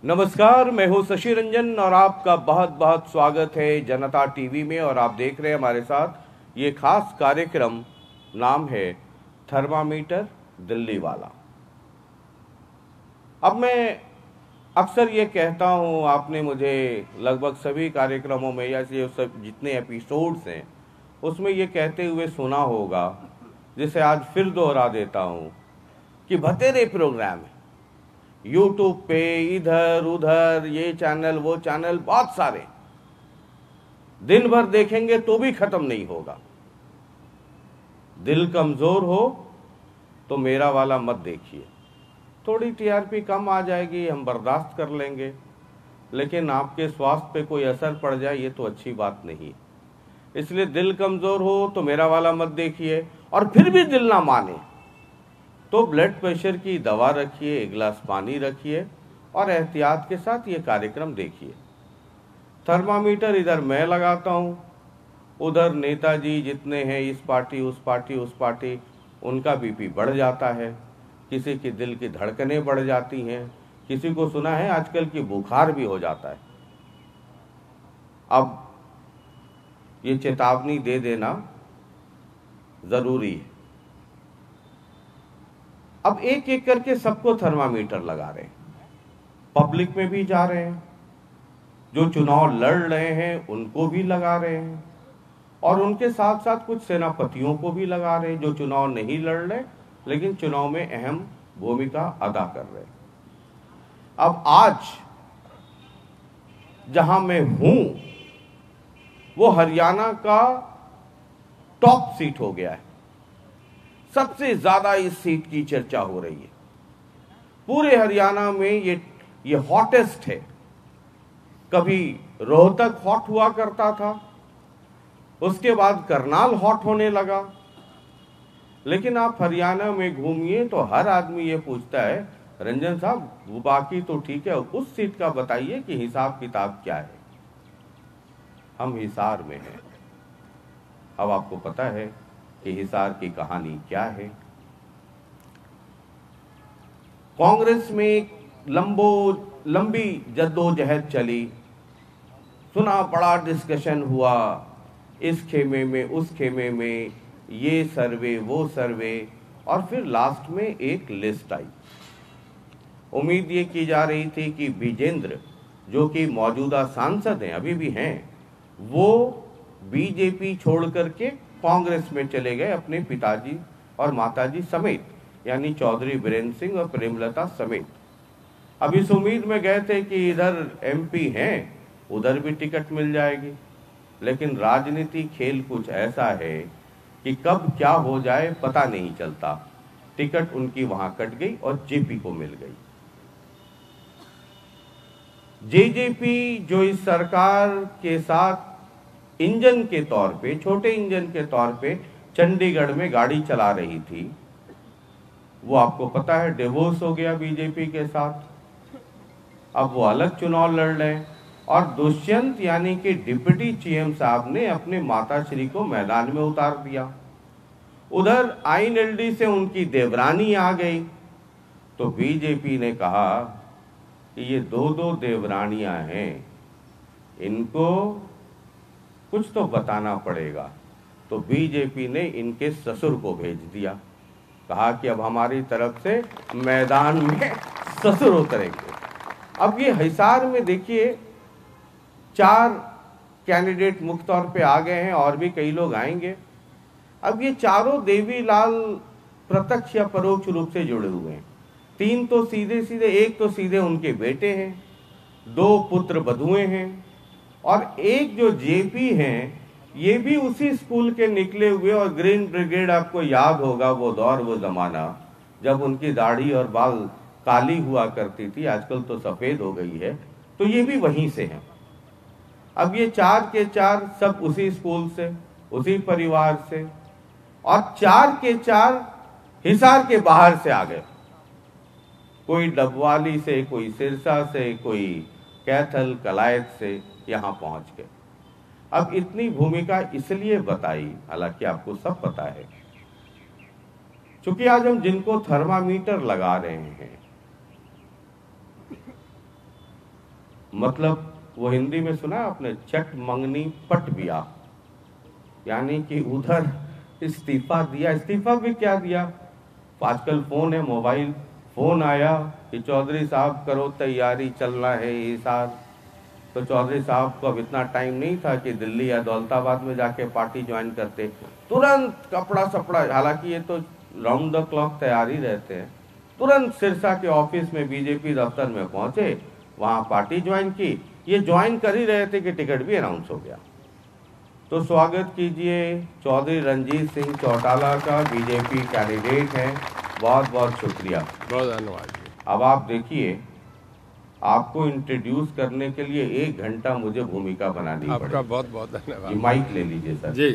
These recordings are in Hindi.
नमस्कार, मैं हूं शशि रंजन और आपका बहुत बहुत स्वागत है जनता टीवी में। और आप देख रहे हैं हमारे साथ ये खास कार्यक्रम, नाम है थर्मामीटर दिल्ली वाला। अब मैं अक्सर ये कहता हूं, आपने मुझे लगभग सभी कार्यक्रमों में या सब जितने एपिसोड्स हैं उसमें ये कहते हुए सुना होगा, जिसे आज फिर दोहरा देता हूं कि बतेरे प्रोग्राम है यूट्यूब पे, इधर उधर, ये चैनल वो चैनल, बहुत सारे, दिन भर देखेंगे तो भी खत्म नहीं होगा। दिल कमजोर हो तो मेरा वाला मत देखिए। थोड़ी टीआरपी कम आ जाएगी, हम बर्दाश्त कर लेंगे, लेकिन आपके स्वास्थ्य पे कोई असर पड़ जाए ये तो अच्छी बात नहीं है। इसलिए दिल कमजोर हो तो मेरा वाला मत देखिए, और फिर भी दिल ना माने तो ब्लड प्रेशर की दवा रखिए, एक गिलास पानी रखिए और एहतियात के साथ ये कार्यक्रम देखिए। थर्मामीटर इधर मैं लगाता हूँ, उधर नेताजी जितने हैं, इस पार्टी उस पार्टी उस पार्टी, उनका बीपी बढ़ जाता है, किसी की दिल की धड़कनें बढ़ जाती हैं, किसी को सुना है आजकल की बुखार भी हो जाता है। अब ये चेतावनी दे देना जरूरी है। अब एक एक करके सबको थर्मामीटर लगा रहे हैं, पब्लिक में भी जा रहे हैं, जो चुनाव लड़ रहे हैं उनको भी लगा रहे हैं, और उनके साथ साथ कुछ सेनापतियों को भी लगा रहे हैं जो चुनाव नहीं लड़ रहे लेकिन चुनाव में अहम भूमिका अदा कर रहे हैं। अब आज जहां मैं हूं वो हरियाणा का टॉप सीट हो गया है, सबसे ज्यादा इस सीट की चर्चा हो रही है पूरे हरियाणा में। ये हॉटेस्ट है। कभी रोहतक हॉट हुआ करता था, उसके बाद करनाल हॉट होने लगा, लेकिन आप हरियाणा में घूमिए तो हर आदमी ये पूछता है, रंजन साहब वो बाकी तो ठीक है, उस सीट का बताइए कि हिसाब किताब क्या है। हम हिसार में हैं। अब आपको पता है कि हिसार की कहानी क्या है। कांग्रेस में लंबी जद्दोजहद चली, सुना, बड़ा डिस्कशन हुआ, इस खेमे में उस खेमे में, ये सर्वे वो सर्वे, और फिर लास्ट में एक लिस्ट आई। उम्मीद ये की जा रही थी कि विजेंद्र, जो कि मौजूदा सांसद हैं, अभी भी हैं, वो बीजेपी छोड़ करके कांग्रेस में चले गए, अपने पिताजी और माताजी समेत, यानी चौधरी बीरेंद्र सिंह और प्रेमलता समेत। अब इस उम्मीद में गए थे कि इधर एमपी हैं, उधर भी टिकट मिल जाएगी, लेकिन राजनीति खेल कुछ ऐसा है कि कब क्या हो जाए पता नहीं चलता। टिकट उनकी वहां कट गई और जेपी को मिल गई। जेजेपी जो इस सरकार के साथ इंजन के तौर पे, छोटे इंजन के तौर पे चंडीगढ़ में गाड़ी चला रही थी, वो आपको पता है डिवोर्स हो गया बीजेपी के साथ। अब वो अलग चुनाव लड़ रहे हैं, और दुष्यंत यानी कि डिप्टी सीएम साहब ने अपने माताश्री को मैदान में उतार दिया। उधर आईएनएलडी से उनकी देवरानी आ गई, तो बीजेपी ने कहा कि ये दो देवरानियां हैं, इनको कुछ तो बताना पड़ेगा। तो बीजेपी ने इनके ससुर को भेज दिया, कहा कि अब हमारी तरफ से मैदान में ससुर उतरेंगे। अब ये हिसार में देखिए 4 कैंडिडेट मुख्य तौर पे आ गए हैं, और भी कई लोग आएंगे। अब ये चारों देवीलाल प्रत्यक्ष या परोक्ष रूप से जुड़े हुए हैं। 3 तो सीधे सीधे, एक तो सीधे उनके बेटे हैं, 2 पुत्र बधुएं हैं, और एक जो जेपी हैं ये भी उसी स्कूल के निकले हुए। और ग्रीन ब्रिगेड, आपको याद होगा वो दौर, वो जमाना जब उनकी दाढ़ी और बाल काली हुआ करती थी, आजकल तो सफेद हो गई है, तो ये भी वहीं से हैं। अब ये 4 के 4 सब उसी स्कूल से, उसी परिवार से, और 4 के 4 हिसार के बाहर से आ गए। कोई डबवाली से, कोई सिरसा से, कोई कैथल कलायत से यहां पहुंच गए। अब इतनी भूमिका इसलिए बताई, हालांकि आपको सब पता है, क्योंकि आज हम जिनको थर्मामीटर लगा रहे हैं मतलब वो हिंदी में सुना आपने, चट मंगनी पट बिया, यानी कि उधर इस्तीफा दिया। इस्तीफा भी क्या दिया, आजकल फोन है, मोबाइल फोन आया कि चौधरी साहब करो तैयारी, चलना है ये साल। तो चौधरी साहब को अब इतना टाइम नहीं था कि दिल्ली या दौलताबाद में जाके पार्टी ज्वाइन करते, तुरंत कपड़ा सपड़ा, हालांकि ये तो राउंड द क्लॉक तैयारी रहते हैं, तुरंत सिरसा के ऑफिस में बीजेपी दफ्तर में पहुंचे, वहां पार्टी ज्वाइन की। ये ज्वाइन कर ही रहे थे कि टिकट भी अनाउंस हो गया। तो स्वागत कीजिए चौधरी रणजीत सिंह चौटाला का, बीजेपी कैंडिडेट हैं। बहुत बहुत शुक्रिया, बहुत धन्यवाद। अब आप देखिए, आपको इंट्रोड्यूस करने के लिए 1 घंटा मुझे भूमिका बनानी पड़ी। आपका बहुत बहुत धन्यवाद। जी माइक ले लीजिए सर जी।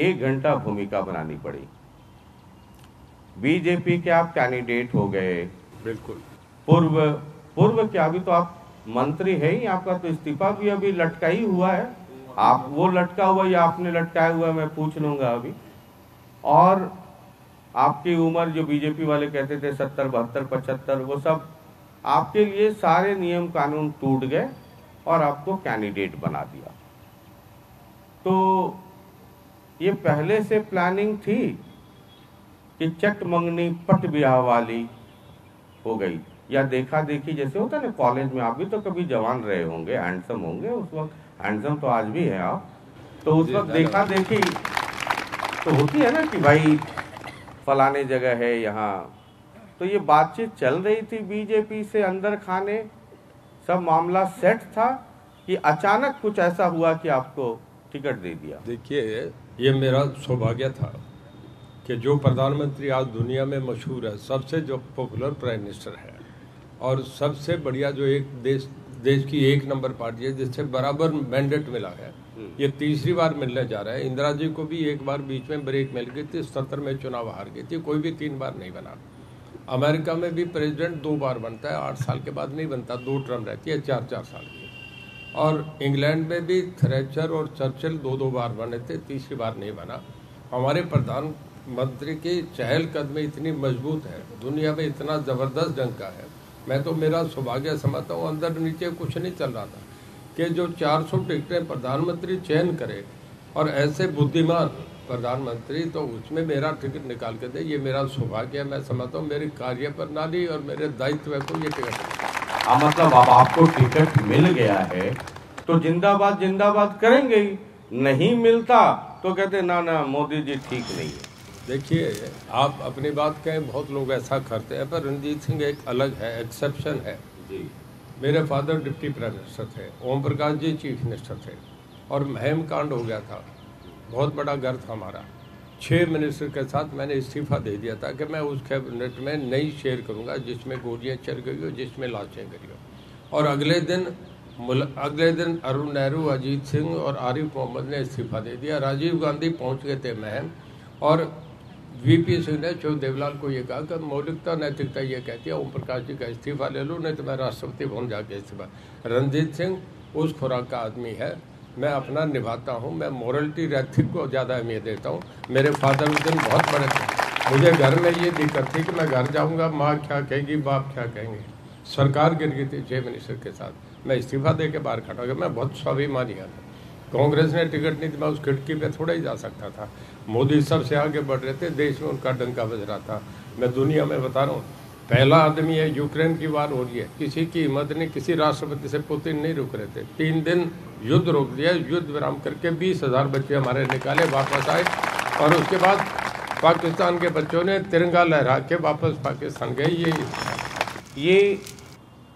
1 घंटा भूमिका बनानी पड़ी। बीजेपी के आप कैंडिडेट हो गए, बिल्कुल। पूर्व क्या, अभी तो आप मंत्री है ही, आपका तो इस्तीफा भी अभी लटका ही हुआ है। आप वो लटका हुआ या आपने लटकाया हुआ मैं पूछ लूंगा अभी। और आपकी उम्र, जो बीजेपी वाले कहते थे 70, 72, 75, वो सब आपके लिए सारे नियम कानून टूट गए और आपको कैंडिडेट बना दिया। तो ये पहले से प्लानिंग थी कि चट मंगनी पट ब्याह वाली हो गई, या देखा देखी जैसे होता है ना कॉलेज में? आप भी तो कभी जवान रहे होंगे, हैंडसम होंगे उस वक्त, हैंडसम तो आज भी है आप, तो उस वक्त देखा देखी तो होती है ना कि भाई फलाने जगह है यहाँ। तो ये बातचीत चल रही थी बीजेपी से अंदर खाने, सब मामला सेट था कि अचानक कुछ ऐसा हुआ कि आपको टिकट दे दिया? देखिए, ये मेरा सौभाग्य था कि जो प्रधानमंत्री आज दुनिया में मशहूर है, सबसे जो पॉपुलर प्राइम मिनिस्टर है और सबसे बढ़िया जो एक देश की 1 नंबर पार्टी है जिससे बराबर मैंडेट मिला है, ये तीसरी बार मिलने जा रहा है। इंदिरा जी को भी एक बार बीच में ब्रेक मिल गई थी, 77 में चुनाव हार गई थी, कोई भी 3 बार नहीं बना। अमेरिका में भी प्रेसिडेंट 2 बार बनता है, 8 साल के बाद नहीं बनता, 2 टर्म रहती है, 4-4 साल की। और इंग्लैंड में भी थ्रेचर और चर्चिल 2-2 बार बने थे, तीसरी बार नहीं बना। हमारे प्रधानमंत्री की चहलकदमी इतनी मजबूत है, दुनिया में इतना ज़बरदस्त ढंग का है। मैं तो मेरा सौभाग्य समझता हूँ, अंदर नीचे कुछ नहीं चल रहा था कि जो 400 टिकटें प्रधानमंत्री चयन करे और ऐसे बुद्धिमान प्रधानमंत्री, तो उसमें मेरा टिकट निकाल के दे, ये मेरा सौभाग्य है। मैं समझता हूँ मेरी कार्यप्रणाली और मेरे दायित्व को ये टिकट। मतलब अब आपको टिकट मिल गया है तो जिंदाबाद जिंदाबाद करेंगे ही, नहीं मिलता तो कहते ना ना मोदी जी ठीक नहीं है। देखिए, आप अपनी बात कहें, बहुत लोग ऐसा करते हैं, पर रणजीत सिंह एक अलग है, एक्सेप्शन है जी। मेरे फादर डिप्टी प्राइम मिनिस्टर थे, ओम प्रकाश जी चीफ मिनिस्टर थे, और महम कांड हो गया था, बहुत बड़ा घर था हमारा। 6 मिनिस्टर के साथ मैंने इस्तीफा दे दिया था कि मैं उस कैबिनेट में नहीं शेयर करूंगा जिसमें गोलियां चल गई हो, जिसमें लाशें गई हो। और अगले दिन अरुण नेहरू, अजीत सिंह और आरिफ मोहम्मद ने इस्तीफा दे दिया। राजीव गांधी पहुंच गए थे महम, और वीपी सिंह ने चौ देवलाल को ये कहा कि मौलिकता नैतिकता ये कहती है ओम प्रकाश जी का इस्तीफा ले लो, नहीं तो मैं राष्ट्रपति भवन जाके इस्तीफा। रणजीत सिंह उस खुराक का आदमी है, मैं अपना निभाता हूँ, मैं मॉरलिटी रैथिक को ज़्यादा अहमियत देता हूँ। मेरे फादर उस दिन बहुत बड़े थे, मुझे घर में ये दिक्कत थी कि मैं घर जाऊँगा, माँ क्या कहेगी, बाप क्या कहेंगे। सरकार गिर गई थी 6 मिनिस्टर के साथ, मैं इस्तीफा दे के बाहर खड़ा हो गया। मैं बहुत स्वाभिमानी था, कांग्रेस ने टिकट नहीं दी, मैं उस खिड़की पे थोड़ा ही जा सकता था। मोदी सबसे आगे बढ़ रहे थे, देश में उनका डंका बज रहा था। मैं दुनिया में बता रहा हूँ, पहला आदमी है, यूक्रेन की वार हो रही है, किसी की हिम्मत नहीं, किसी राष्ट्रपति से पुतिन नहीं रुक रहे थे। 3 दिन युद्ध रोक दिया, युद्ध विराम करके 20,000 बच्चे हमारे निकाले, वापस आए, और उसके बाद पाकिस्तान के बच्चों ने तिरंगा लहरा के वापस पाकिस्तान गए। ये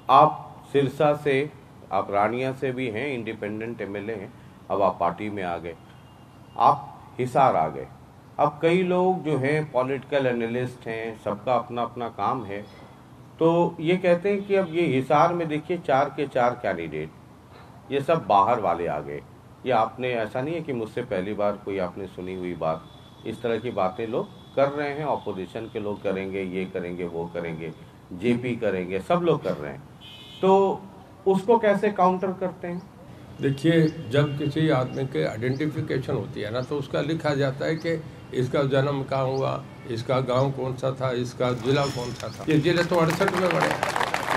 आप सिरसा से, आप रानिया से भी हैं, इंडिपेंडेंट एमएलए हैं, अब आप पार्टी में आ गए, आप हिसार आ गए। अब कई लोग जो हैं पॉलिटिकल एनालिस्ट हैं, सबका अपना अपना काम है, तो ये कहते हैं कि अब ये हिसार में देखिए 4 के 4 कैंडिडेट, ये सब बाहर वाले आ गए। ये आपने, ऐसा नहीं है कि मुझसे पहली बार कोई आपने सुनी हुई बात, इस तरह की बातें लोग कर रहे हैं, ऑपोजिशन के लोग करेंगे, ये करेंगे, वो करेंगे, जेपी करेंगे, सब लोग कर रहे हैं। तो उसको कैसे काउंटर करते हैं? देखिए, जब किसी आदमी के आइडेंटिफिकेशन होती है ना, तो उसका लिखा जाता है कि इसका जन्म कहाँ हुआ, इसका गांव कौन सा था, इसका जिला कौन सा था। ये जिले तो 68 में बने।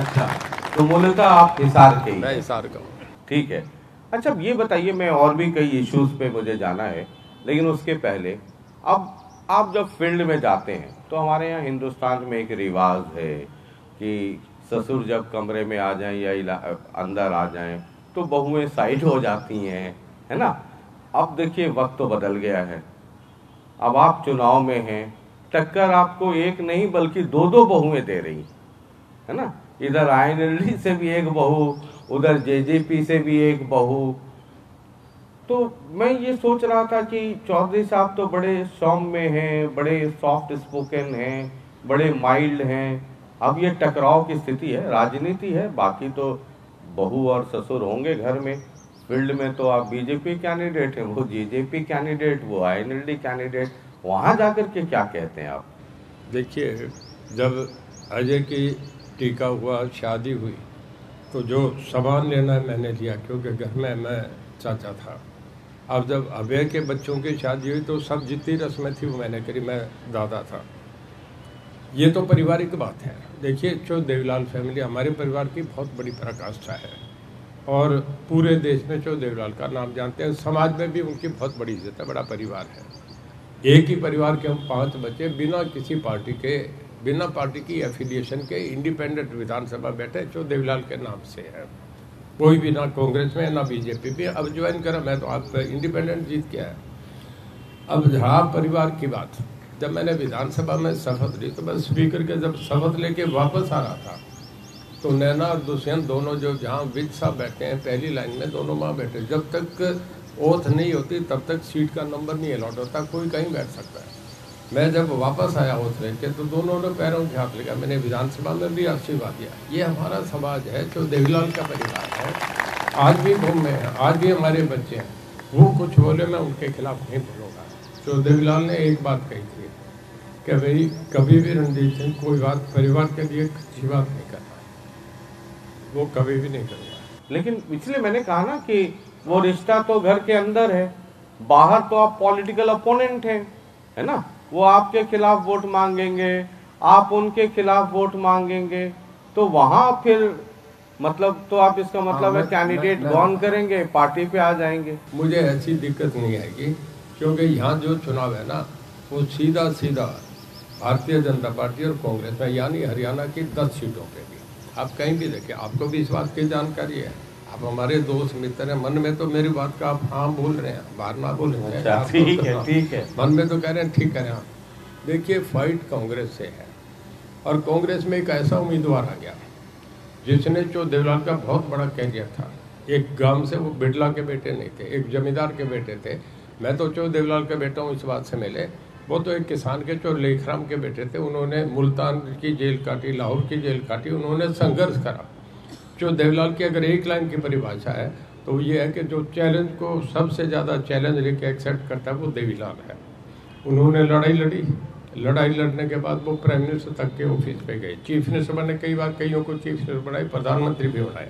अच्छा। तो मूलतः आप हिसार के ही? मैं हिसार का हूँ। ठीक है। अच्छा ये बताइए, मैं और भी कई इश्यूज पे मुझे जाना है, लेकिन उसके पहले अब आप जब फील्ड में जाते हैं तो हमारे यहाँ हिंदुस्तान में एक रिवाज है कि ससुर जब कमरे में आ जाएं या अंदर आ जाएं तो बहुएं साइड हो जाती हैं, है ना। अब देखिए वक्त तो बदल गया है, अब आप चुनाव में हैं, टक्कर आपको एक नहीं बल्कि दो दो बहुएं दे रही, है ना। इधर आईएनएलडी से भी एक बहू, उधर जेजेपी से भी एक बहू। तो मैं ये सोच रहा था कि चौधरी साहब तो बड़े सौम्य हैं, बड़े सॉफ्ट स्पोकन हैं, बड़े माइल्ड हैं। अब ये टकराव की स्थिति है, राजनीति है, बाकी तो बहू और ससुर होंगे घर में। फील्ड में तो आप बीजेपी कैंडिडेट हैं, वो जेजेपी कैंडिडेट, वो आईएनएलडी कैंडिडेट, वहां जाकर के क्या कहते हैं आप? देखिए, जब अजय की टीका हुआ, शादी हुई, तो जो सामान लेना है मैंने लिया, क्योंकि घर में मैं चाचा था। अब जब अभय के बच्चों की शादी हुई तो सब जितनी रस्में थी वो मैंने करी, मैं दादा था। ये तो पारिवारिक बात है। देखिए, जो देवीलाल फैमिली हमारे परिवार की बहुत बड़ी पराकाष्ठा है और पूरे देश में जो देवीलाल का नाम जानते हैं, समाज में भी उनकी बहुत बड़ी इज्जत है, बड़ा परिवार है। एक ही परिवार के हम 5 बच्चे, बिना किसी पार्टी के, बिना पार्टी की एफिलिएशन के इंडिपेंडेंट विधानसभा बैठे जो देवीलाल के नाम से है। कोई भी ना कांग्रेस में ना बीजेपी भी। अब ज्वाइन करा मैं तो आप इंडिपेंडेंट जीत के आया। अब जहाँ परिवार की बात, जब मैंने विधानसभा में शपथ ली तो मैं स्पीकर के जब शपथ लेके वापस आ रहा था तो नैना और दुष्यंत दोनों जो जहाँ विज साहब बैठे हैं पहली लाइन में, दोनों वहाँ बैठे। जब तक ओथ नहीं होती तब तक सीट का नंबर नहीं अलॉट होता, कोई कहीं बैठ सकता है। मैं जब वापस आया ओथ लेके तो दोनों ने पैरों में झाँप लिया। मैंने विधानसभा में भी आशीर्वाद दिया। ये हमारा समाज है जो देवीलाल का परिवार है। आज भी घूम में है, आज भी हमारे बच्चे हैं, वो कुछ बोले मैं उनके खिलाफ नहीं बोलूँगा। जो देवीलाल ने एक बात कही थी कि भाई कभी भी रणजीत सिंह कोई बात परिवार के लिए अच्छी बात नहीं करना, वो कभी भी नहीं करूँगा। लेकिन इसलिए मैंने कहा ना कि वो रिश्ता तो घर के अंदर है, बाहर तो आप पॉलिटिकल अपोनेंट हैं, है ना। वो आपके खिलाफ वोट मांगेंगे, आप उनके खिलाफ वोट मांगेंगे, तो वहां फिर मतलब तो आप इसका मतलब है कैंडिडेट गॉन करेंगे, पार्टी पे आ जाएंगे। मुझे ऐसी दिक्कत नहीं आएगी, क्योंकि यहाँ जो चुनाव है ना वो सीधा सीधा भारतीय जनता पार्टी और कांग्रेस में, यानी हरियाणा की 10 सीटों पे भी। आप कहीं भी देखिए, आपको भी इस बात की जानकारी है। आप हमारे दोस्त मित्र हैं, मन में तो मेरी बात का आप हाँ बोल रहे हैं, बाहर ना बोल रहे हैं। ठीक है, ठीक है। मन में तो कह रहे हैं, ठीक कह रहे हैं आप। देखिए, फाइट कांग्रेस से है और कांग्रेस में एक ऐसा उम्मीदवार आ गया जिसने जो देवीलाल का बहुत बड़ा कैरियर था। एक गांव से, वो बिड़ला के बेटे नहीं थे, एक जमींदार के बेटे थे। मैं तो जो देवीलाल का बेटा हूँ इस बात से मिले, वो तो एक किसान के जो लेखराम के बेटे थे। उन्होंने मुल्तान की जेल काटी, लाहौर की जेल काटी, उन्होंने संघर्ष करा। जो देवीलाल की अगर एक लाइन की परिभाषा है तो ये है कि जो चैलेंज को सबसे ज़्यादा चैलेंज लेके एक्सेप्ट करता है वो देवीलाल है। उन्होंने लड़ाई लड़ी, लड़ाई लड़ने के बाद वो प्राइम मिनिस्टर तक के ऑफिस पे गए, चीफ मिनिस्टर बने, कई बार कईयों को चीफ मिनिस्टर बनाए, प्रधानमंत्री भी बनाया,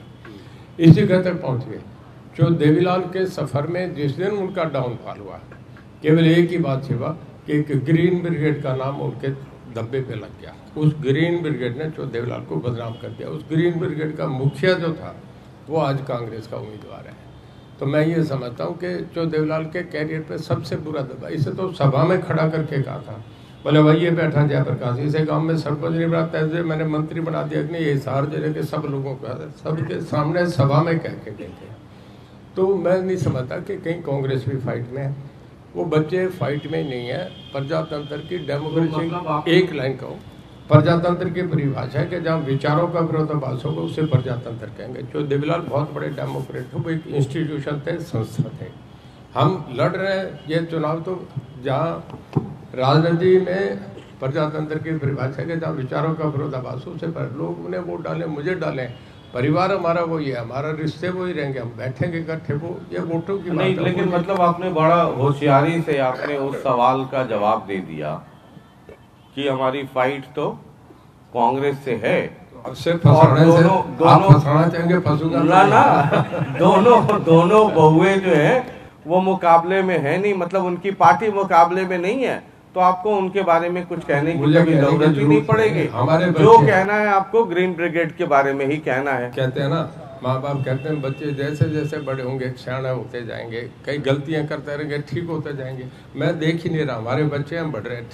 इसी घर तक पहुँच गए। जो देवीलाल के सफ़र में जिस दिन उनका डाउनफॉल हुआ, केवल एक ही बात सिवा कि एक ग्रीन ब्रिगेड का नाम उनके धब्बे पे लग गया। उस ग्रीन ब्रिगेड ने जो देवीलाल को बदनाम कर दिया। उस ग्रीन ब्रिगेड का मुखिया जो था वो आज कांग्रेस का उम्मीदवार है। तो मैं ये समझता हूँ कि जो देवीलाल के कैरियर पे सबसे बुरा दबा, इसे तो सभा में खड़ा करके कहा था, बोले भाई ये बैठा जयप्रकाश, इसे गांव में सरपंच नहीं बनाता है, मैंने मंत्री बना दिया कि नहीं, ये हिसार जिले के सब लोगों का सबके सामने सभा में कह के गए थे। तो मैं नहीं समझता कि कहीं कांग्रेस भी फाइट में है। वो बच्चे फाइट में नहीं है। प्रजातंत्र की डेमोक्रेसी, एक लाइन कहूँ, प्रजातंत्र की परिभाषा है कि जहाँ विचारों का विरोधाभास होगा उसे प्रजातंत्र कहेंगे। जो देवीलाल बहुत बड़े डेमोक्रेट थे, वो एक इंस्टीट्यूशन थे, संस्था थे। हम लड़ रहे हैं ये चुनाव, तो जहाँ राजनीति में प्रजातंत्र की परिभाषा के जहाँ विचारों का विरोधाभास हो, उसे पर लोग उन्हें वोट डालें, मुझे डालें, परिवार हमारा वही है, हमारा रिश्ते वही रहेंगे, हम बैठेंगे इकट्ठे, वो ये वोटों की नहीं। लेकिन मतलब आपने बड़ा होशियारी से आपने उस सवाल का जवाब दे दिया कि हमारी फाइट तो कांग्रेस से है। दोनों बहुएं जो है वो मुकाबले में है नहीं, मतलब उनकी पार्टी मुकाबले में नहीं है। तो आपको उनके बारे में कुछ कहने की मुझे कभी जरूरत ही नहीं पड़ेगी। हमारे जो कहना है आपको ग्रीन ब्रिगेड के बारे में ही कहना है। कहते हैं ना, माँ बाप कहते हैं बच्चे जैसे जैसे बड़े होंगे सियाने होते जाएंगे, कई गलतियां करते रहेंगे, ठीक होते जाएंगे। मैं देख ही नहीं रहा, हमारे बच्चे हम बढ़ रहे हैं।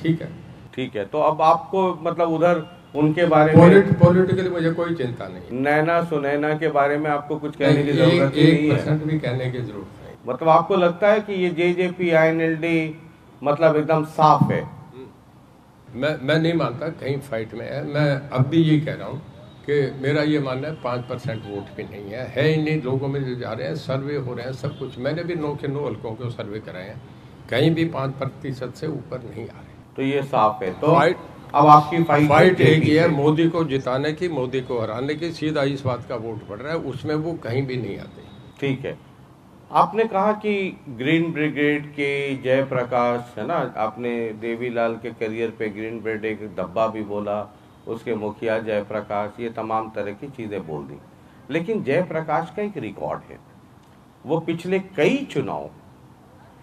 ठीक है, तो अब आपको मतलब उधर उनके बारे में पॉलिटिकली मुझे कोई चिंता नहीं। नैना सुनैना के बारे में आपको कुछ कहने की जरूरत ही नहीं है। 1% भी कहने की जरूरत नहीं। मतलब आपको लगता है कि ये जेजेपी INLD मतलब एकदम साफ है? मैं नहीं मानता कहीं फाइट में है। मैं अब भी ये कह रहा हूँ कि मेरा ये मानना है 5% वोट भी नहीं है ही नहीं। लोगों में जो जा रहे हैं, सर्वे हो रहे हैं, सब कुछ। मैंने भी 9 के 9 हल्कों को सर्वे कराए हैं, कहीं भी 5% से ऊपर नहीं आ रहे। तो ये साफ है। तो अब आपकी फाइट एक ही है, मोदी को जिताने की, मोदी को हराने की। सीधा इस बात का वोट पड़ रहा है, उसमें वो कहीं भी नहीं आते। ठीक है, आपने कहा कि ग्रीन ब्रिगेड के जयप्रकाश है ना, आपने देवीलाल के करियर पे ग्रीन ब्रिगेड एक डब्बा भी बोला, उसके मुखिया जयप्रकाश, ये तमाम तरह की चीजें बोल दी। लेकिन जयप्रकाश का एक रिकॉर्ड है, वो पिछले कई चुनाव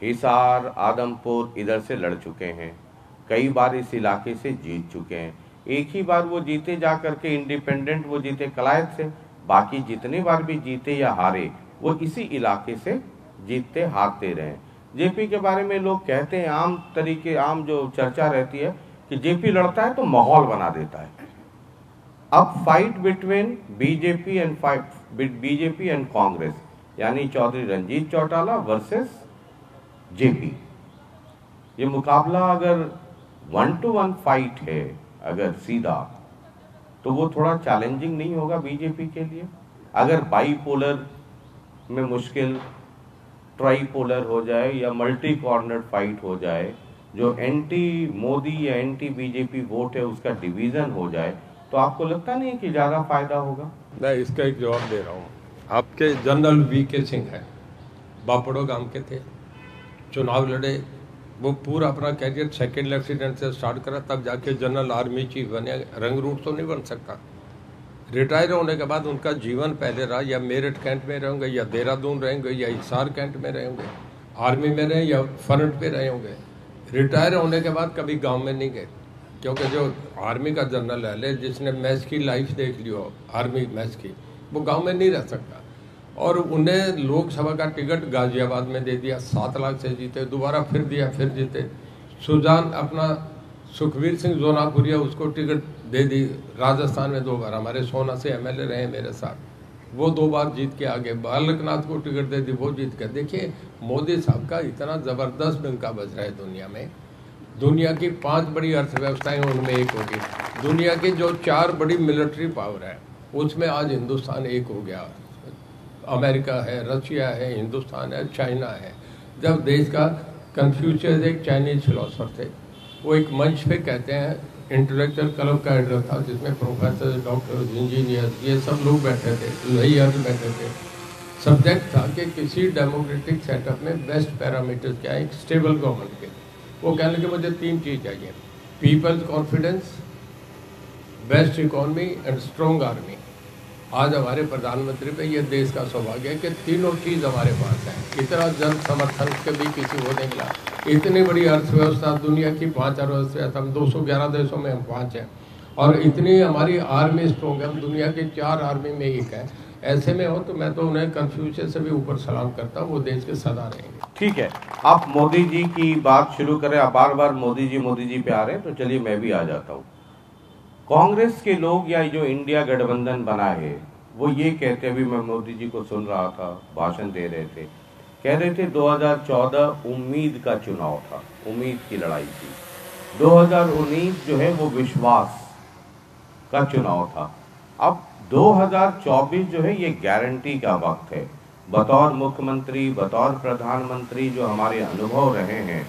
हिसार आदमपुर इधर से लड़ चुके हैं, कई बार इस इलाके से जीत चुके हैं। एक ही बार वो जीते जा करके इंडिपेंडेंट, वो जीते कलायत से। बाकी जितने बार भी जीते या हारे वो इसी इलाके से जीतते हारते रहे। जेपी के बारे में लोग कहते हैं, आम जो चर्चा रहती है कि जेपी लड़ता है तो माहौल बना देता है। अब fight between BJP and Congress, यानी चौधरी रंजीत चौटाला वर्सेस जेपी, ये मुकाबला अगर 1 to 1 फाइट है अगर सीधा, तो वो थोड़ा चैलेंजिंग नहीं होगा बीजेपी के लिए? अगर बाईपोलर में मुश्किल ट्राईपोलर हो जाए या मल्टी कॉर्नर फाइट हो जाए, जो एंटी मोदी या एंटी बीजेपी वोट है उसका डिवीजन हो जाए, तो आपको लगता नहीं कि ज्यादा फायदा होगा? मैं इसका एक जवाब दे रहा हूँ। आपके जनरल VK सिंह है, बापड़ो गांव के थे, चुनाव लड़े, वो पूरा अपना कैरियर सेकंड लेफ्टिनेंट से स्टार्ट करा, तब जाके जनरल आर्मी चीफ बने। रंग रूट तो नहीं बन सकता। रिटायर होने के बाद उनका जीवन पहले रहा, या मेरठ कैंट में रहेंगे, या देहरादून रहेंगे, या हिसार कैंट में रहेंगे, आर्मी में रहे या फ्रंट पे रहे होंगे। रिटायर होने के बाद कभी गांव में नहीं गए, क्योंकि जो आर्मी का जनरल है, जिसने मैच की लाइफ देख ली हो, आर्मी मैच की, वो गाँव में नहीं रह सकता। और उन्हें लोकसभा का टिकट गाजियाबाद में दे दिया, 7 लाख से जीते, दोबारा फिर दिया, फिर जीते। सुजान अपना सुखवीर सिंह जोनापुरिया, उसको टिकट दे दी राजस्थान में 2 बार, हमारे सोना से MLA रहे मेरे साथ, वो 2 बार जीत के आगे। बालकनाथ को टिकट दे दी, वो जीत के। देखिए मोदी साहब का इतना ज़बरदस्त डंका बज रहा है दुनिया में। दुनिया की 5 बड़ी अर्थव्यवस्थाएं उनमें एक होगी। दुनिया की जो 4 बड़ी मिलिट्री पावर है उसमें आज हिंदुस्तान एक हो गया। अमेरिका है, रशिया है, हिंदुस्तान है, चाइना है। जब देश का कन्फ्यूशियस एक चाइनीज फिलोसफर थे, वो एक मंच पे कहते हैं, इंटेलेक्चुअल क्लब का एड्रेस था जिसमें प्रोफेसर, डॉक्टर, इंजीनियर, ये सब लोग बैठे थे, लॉयर्स बैठे थे। सब्जेक्ट था कि किसी डेमोक्रेटिक सेटअप में बेस्ट पैरामीटर्स क्या है एक स्टेबल गवर्नमेंट के। वो कहने के मुझे 3 चीज़ चाहिए, people's confidence, best economy and strong army. आज हमारे प्रधानमंत्री पे ये देश का सौभाग्य है कि तीनों चीज़ हमारे पास है। इतना जन समर्थन कभी किसी को नहीं मिला। इतनी बड़ी अर्थव्यवस्था, दुनिया की 5 अर्थव्यवस्था, हम 211 देशों में हम 5 हैं, और इतनी हमारी आर्मी स्ट्रॉन्ग है, हम दुनिया के 4 आर्मी में एक है। ऐसे में हो तो मैं तो उन्हें कन्फ्यूशियस से भी ऊपर सलाम करता हूँ, वो देश के सदा रहेंगे। ठीक है, आप मोदी जी की बात शुरू करें, आप बार बार मोदी जी पे आ रहे हैं, तो चलिए मैं भी आ जाता हूँ। कांग्रेस के लोग या जो इंडिया गठबंधन बना है, वो ये कहते, अभी मैं मोदी जी को सुन रहा था, भाषण दे रहे थे, कह रहे थे 2014 उम्मीद का चुनाव था, उम्मीद की लड़ाई थी। 2019 जो है वो विश्वास का चुनाव था। अब 2024 जो है ये गारंटी का वक्त है। बतौर मुख्यमंत्री, बतौर प्रधानमंत्री जो हमारे अनुभव रहे हैं,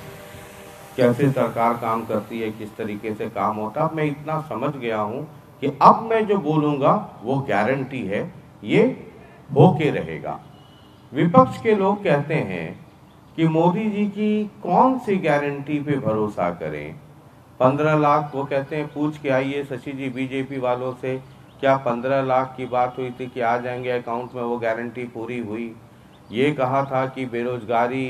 कैसे सरकार काम करती है, किस तरीके से काम होता है, मैं इतना समझ गया हूं कि अब मैं जो बोलूंगा वो गारंटी है, ये होके रहेगा। विपक्ष के लोग कहते हैं कि मोदी जी की कौन सी गारंटी पे भरोसा करें। 15 लाख वो कहते हैं, पूछ के आइए शशि जी बीजेपी वालों से, क्या 15 लाख की बात हुई थी कि आ जाएंगे अकाउंट में, वो गारंटी पूरी हुई? ये कहा था कि बेरोजगारी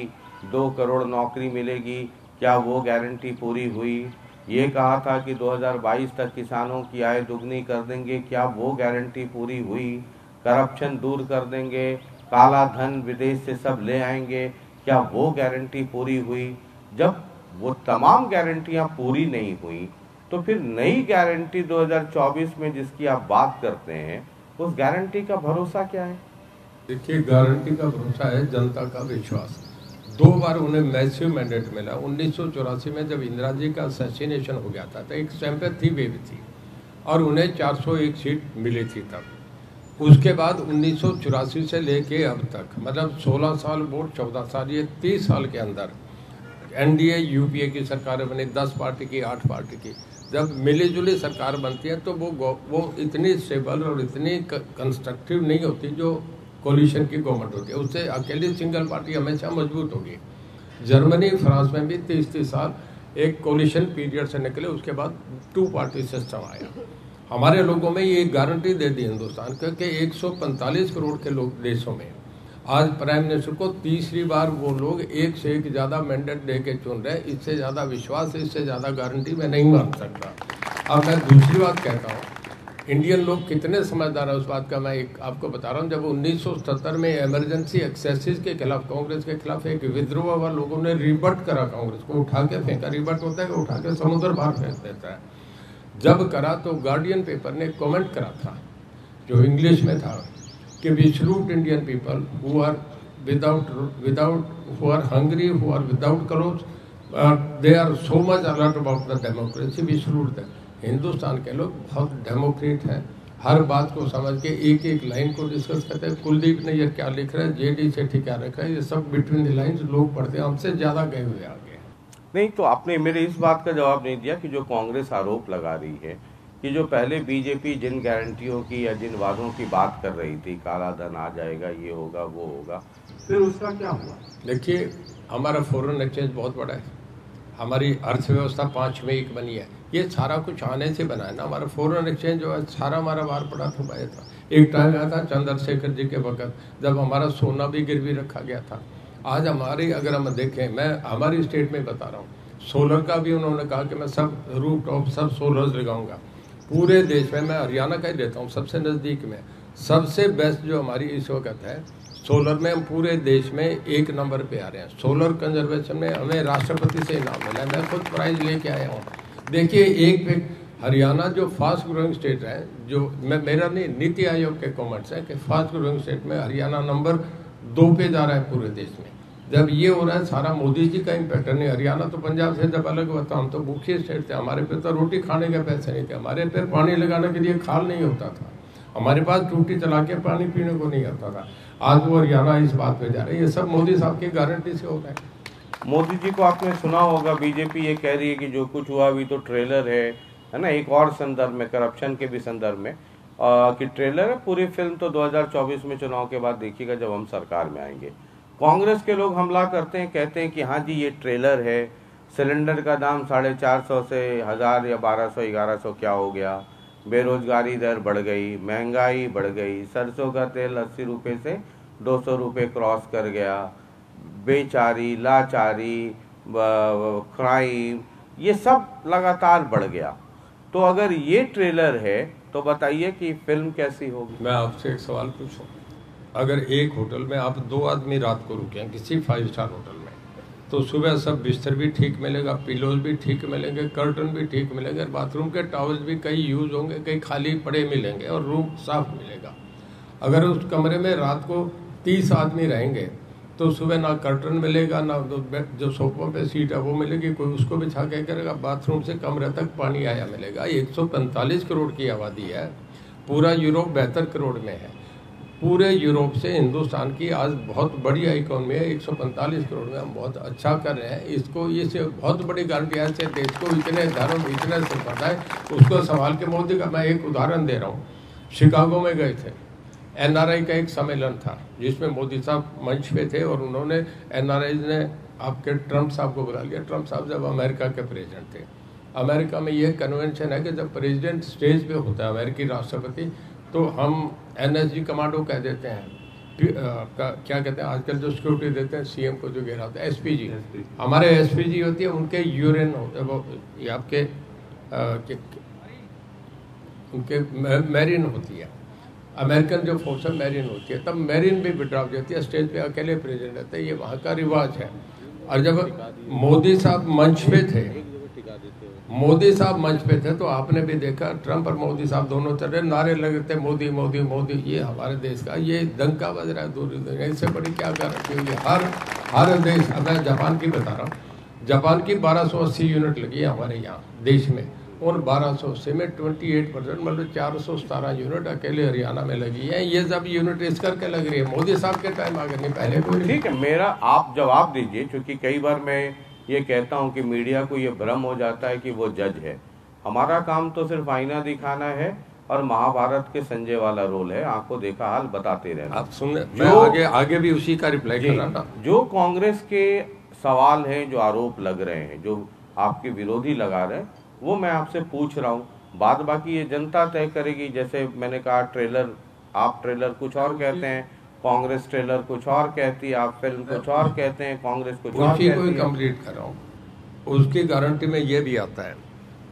2 करोड़ नौकरी मिलेगी, क्या वो गारंटी पूरी हुई? ये कहा था कि 2022 तक किसानों की आय दुगनी कर देंगे, क्या वो गारंटी पूरी हुई? करप्शन दूर कर देंगे, काला धन विदेश से सब ले आएंगे, क्या वो गारंटी पूरी हुई? जब वो तमाम गारंटियां पूरी नहीं हुई तो फिर नई गारंटी 2024 में जिसकी आप बात करते हैं, उस गारंटी का भरोसा क्या है? देखिए, गारंटी का भरोसा है जनता का विश्वास। 2 बार उन्हें मैसिव मैंडेट मिला। 1984 में जब इंदिरा जी का असैसिनेशन हो गया था तो एक सिंपैथी वेव थी और उन्हें 401 सीट मिली थी तब। उसके बाद 1984 से लेके अब तक, मतलब 16 साल वोट 14 साल, ये 30 साल के अंदर एनडीए यूपीए की सरकारें बनी, 10 पार्टी की, 8 पार्टी की। जब मिली जुली सरकार बनती है तो वो इतनी स्टेबल और इतनी कंस्ट्रक्टिव नहीं होती जो कोलिशन की गवर्नमेंट होती है। उससे अकेली सिंगल पार्टी हमेशा मजबूत होगी। जर्मनी, फ्रांस में भी 30-30 साल एक कोलिशन पीरियड से निकले, उसके बाद 2 पार्टी सिस्टम आया। हमारे लोगों में ये गारंटी दे दी हिंदुस्तान के 145 करोड़ के लोग देशों में आज प्राइम मिनिस्टर को तीसरी बार वो लोग एक से एक ज़्यादा मैंडेट दे के चुन रहे हैं। इससे ज़्यादा विश्वास, इससे ज़्यादा गारंटी मैं नहीं मान सकता। अब मैं दूसरी बात कहता हूँ, इंडियन लोग कितने समझदार है उस बात का मैं एक आपको बता रहा हूँ। जब 1970 में इमरजेंसी एक्सेसिस के खिलाफ, कांग्रेस के खिलाफ एक विद्रोह हुआ, लोगों ने रिबट करा, कांग्रेस को उठा के फेंका। रिबट होता है कि उठा के समुद्र बाहर फेंक देता है। जब करा तो गार्डियन पेपर ने कमेंट करा था जो इंग्लिश में था कि we salute Indian people who are who are hungry, who are without clothes, they are so much alert about the democracy, we salute them। Hindustan के लोग बहुत डेमोक्रेट हैं, हर बात को समझ के एक एक लाइन को डिस्कस करते हैं। कुलदीप ने ये क्या लिख रहा है, जेडी सेठी क्या रखा है, ये सब बिटवीन द लाइन्स लोग पढ़ते हैं, हमसे ज़्यादा गए हुए आगे। नहीं, तो आपने मेरे इस बात का जवाब नहीं दिया कि जो कांग्रेस आरोप लगा रही है कि जो पहले बीजेपी जिन गारंटियों की या जिन वादों की बात कर रही थी, काला धन आ जाएगा, ये होगा, वो होगा, फिर उसका क्या हुआ? देखिए, हमारा फॉरेन एक्सचेंज बहुत बड़ा है, हमारी अर्थव्यवस्था 5 में 1 बनी है। ये सारा कुछ आने से बना है ना। हमारा फॉरेन एक्सचेंज जो है सारा हमारा बार पड़ा था। एक टाइम आया था चंद्रशेखर जी के वक्त जब हमारा सोना भी गिरवी रखा गया था। आज हमारी अगर हम देखें, मैं हमारी स्टेट में बता रहा हूँ, सोलर का भी उन्होंने कहा कि मैं सब रूफ टॉप सब सोलर लगाऊंगा पूरे देश में। मैं हरियाणा का ही देता हूँ, सबसे नज़दीक में सबसे बेस्ट जो हमारी इस वक्त है सोलर में, हम पूरे देश में 1 नंबर पे आ रहे हैं। सोलर कंजर्वेशन में हमें राष्ट्रपति से इनाम मिला है, मैं खुद प्राइज लेके आया हूँ। देखिए, एक पे हरियाणा जो फास्ट ग्रोइंग स्टेट है, जो मेरा नहीं, नीति आयोग के कमेंट्स है कि फास्ट ग्रोइंग स्टेट में हरियाणा नंबर 2 पे जा रहा है पूरे देश में। जब ये हो रहा है सारा मोदी जी का इम्पैक्ट नहीं। हरियाणा तो पंजाब से जब अलग हुआ था, हम तो भूखे स्टेट थे, हमारे पे तो रोटी खाने के पैसे नहीं थे, हमारे पे पानी लगाने के लिए खाल नहीं होता था, हमारे पास टूटी चला के पानी पीने को नहीं आता था। आज वो हरियाणा इस बात पे जा रहे हैं, ये सब मोदी साहब की गारंटी से हो रहा है। मोदी जी को आपने सुना होगा, बीजेपी ये कह रही है कि जो कुछ हुआ अभी तो ट्रेलर है ना, एक और संदर्भ में, करप्शन के भी संदर्भ में कि ट्रेलर है, पूरी फिल्म तो 2024 में चुनाव के बाद देखिएगा जब हम सरकार में आएंगे। कांग्रेस के लोग हमला करते हैं, कहते हैं कि हाँ जी ये ट्रेलर है, सिलेंडर का दाम 450 से 1000 या 1200 1100 क्या हो गया, बेरोजगारी दर बढ़ गई, महंगाई बढ़ गई, सरसों का तेल 80 रुपये से 200 रुपये क्रॉस कर गया, बेचारी, लाचारी, क्राइम, ये सब लगातार बढ़ गया। तो अगर ये ट्रेलर है तो बताइए कि फिल्म कैसी होगी? मैं आपसे एक सवाल पूछूं, अगर एक होटल में आप 2 आदमी रात को रुके हैं किसी 5 स्टार होटल में, तो सुबह सब बिस्तर भी ठीक मिलेगा, पिलोज भी ठीक मिलेंगे, कर्टन भी ठीक मिलेंगे, बाथरूम के टॉवल्स भी कई यूज होंगे, कई खाली पड़े मिलेंगे और रूम साफ मिलेगा। अगर उस कमरे में रात को 30 आदमी रहेंगे तो सुबह ना कर्टन मिलेगा, ना जो सोफों पे सीट है वो मिलेगी, कोई उसको बिछा के करेगा, बाथरूम से कमरे तक पानी आया मिलेगा। 145 करोड़ की आबादी है, पूरा यूरोप 72 करोड़ में है। पूरे यूरोप से हिंदुस्तान की आज बहुत बढ़िया इकोनॉमी है, 145 करोड़ में हम बहुत अच्छा कर रहे हैं। इसको ये से बहुत बड़ी गारंटी है, ऐसे देश को इतने धर्म इतने संपदा है, उसको संभाल के मोदी का मैं एक उदाहरण दे रहा हूँ। शिकागो में गए थे, एनआरआई का एक सम्मेलन था जिसमें मोदी साहब मंच पे थे और उन्होंने एनआरआई ने आपके ट्रंप साहब को बुला लिया। ट्रंप साहब जब अमेरिका के प्रेसिडेंट थे, अमेरिका में यह कन्वेंशन है कि जब प्रेसिडेंट स्टेज पे होता है अमेरिकी राष्ट्रपति, तो हम एनएसजी कमांडो कह देते हैं, आपका क्या कहते हैं आजकल जो सिक्योरिटी देते हैं सीएम को जो घेरा होता है एसपीजी, हमारे एसपीजी होती है, उनके यूरिन होते हैं, वो ये आपके उनके मैरिन होती है, अमेरिकन जो फोर्स है मैरिन होती है, तब मैरिन भी विड्रॉ जाती है, स्टेज पे अकेले प्रेजेंट रहते हैं, ये वहाँ का रिवाज है। और जब मोदी साहब मंच पे थे तो आपने भी देखा ट्रम्प और मोदी साहब दोनों चल रहे, नारे लगते मोदी मोदी मोदी, ये हमारे देश का ये डंका बज रहा है दूर दूर, इससे बड़ी क्या गारंटी हुई है। हर देश, मैं जापान की बता रहा हूँ, जापान की 1280 यूनिट लगी है हमारे यहाँ देश में, उन 1280 में 28% मतलब 417 यूनिट अकेले हरियाणा में लगी है। ये सब यूनिट इस करके लग रही है, मोदी साहब के टाइम आ गए, नहीं पहले कोई। ठीक है, मेरा आप जवाब दीजिए, क्योंकि कई बार मैं ये कहता हूँ कि मीडिया को ये भ्रम हो जाता है कि वो जज है। हमारा काम तो सिर्फ आईना दिखाना है और महाभारत के संजय वाला रोल है, आंखों देखा हाल बताते रहना। आप सुन, मैं आगे भी उसी का रिप्लाई कर रहा था। जो कांग्रेस के सवाल हैं, जो आरोप लग रहे हैं, जो आपके विरोधी लगा रहे हैं, वो मैं आपसे पूछ रहा हूँ। बाद बाकी ये जनता तय करेगी। जैसे मैंने कहा ट्रेलर, आप ट्रेलर कुछ और कहते हैं, कांग्रेस ट्रेलर कुछ और कहती है, आप फिल्म कुछ और कहते हैं, कांग्रेस कुछ और कहती है। उसी को कंप्लीट कर रहा हूँ। उसकी गारंटी में ये भी आता है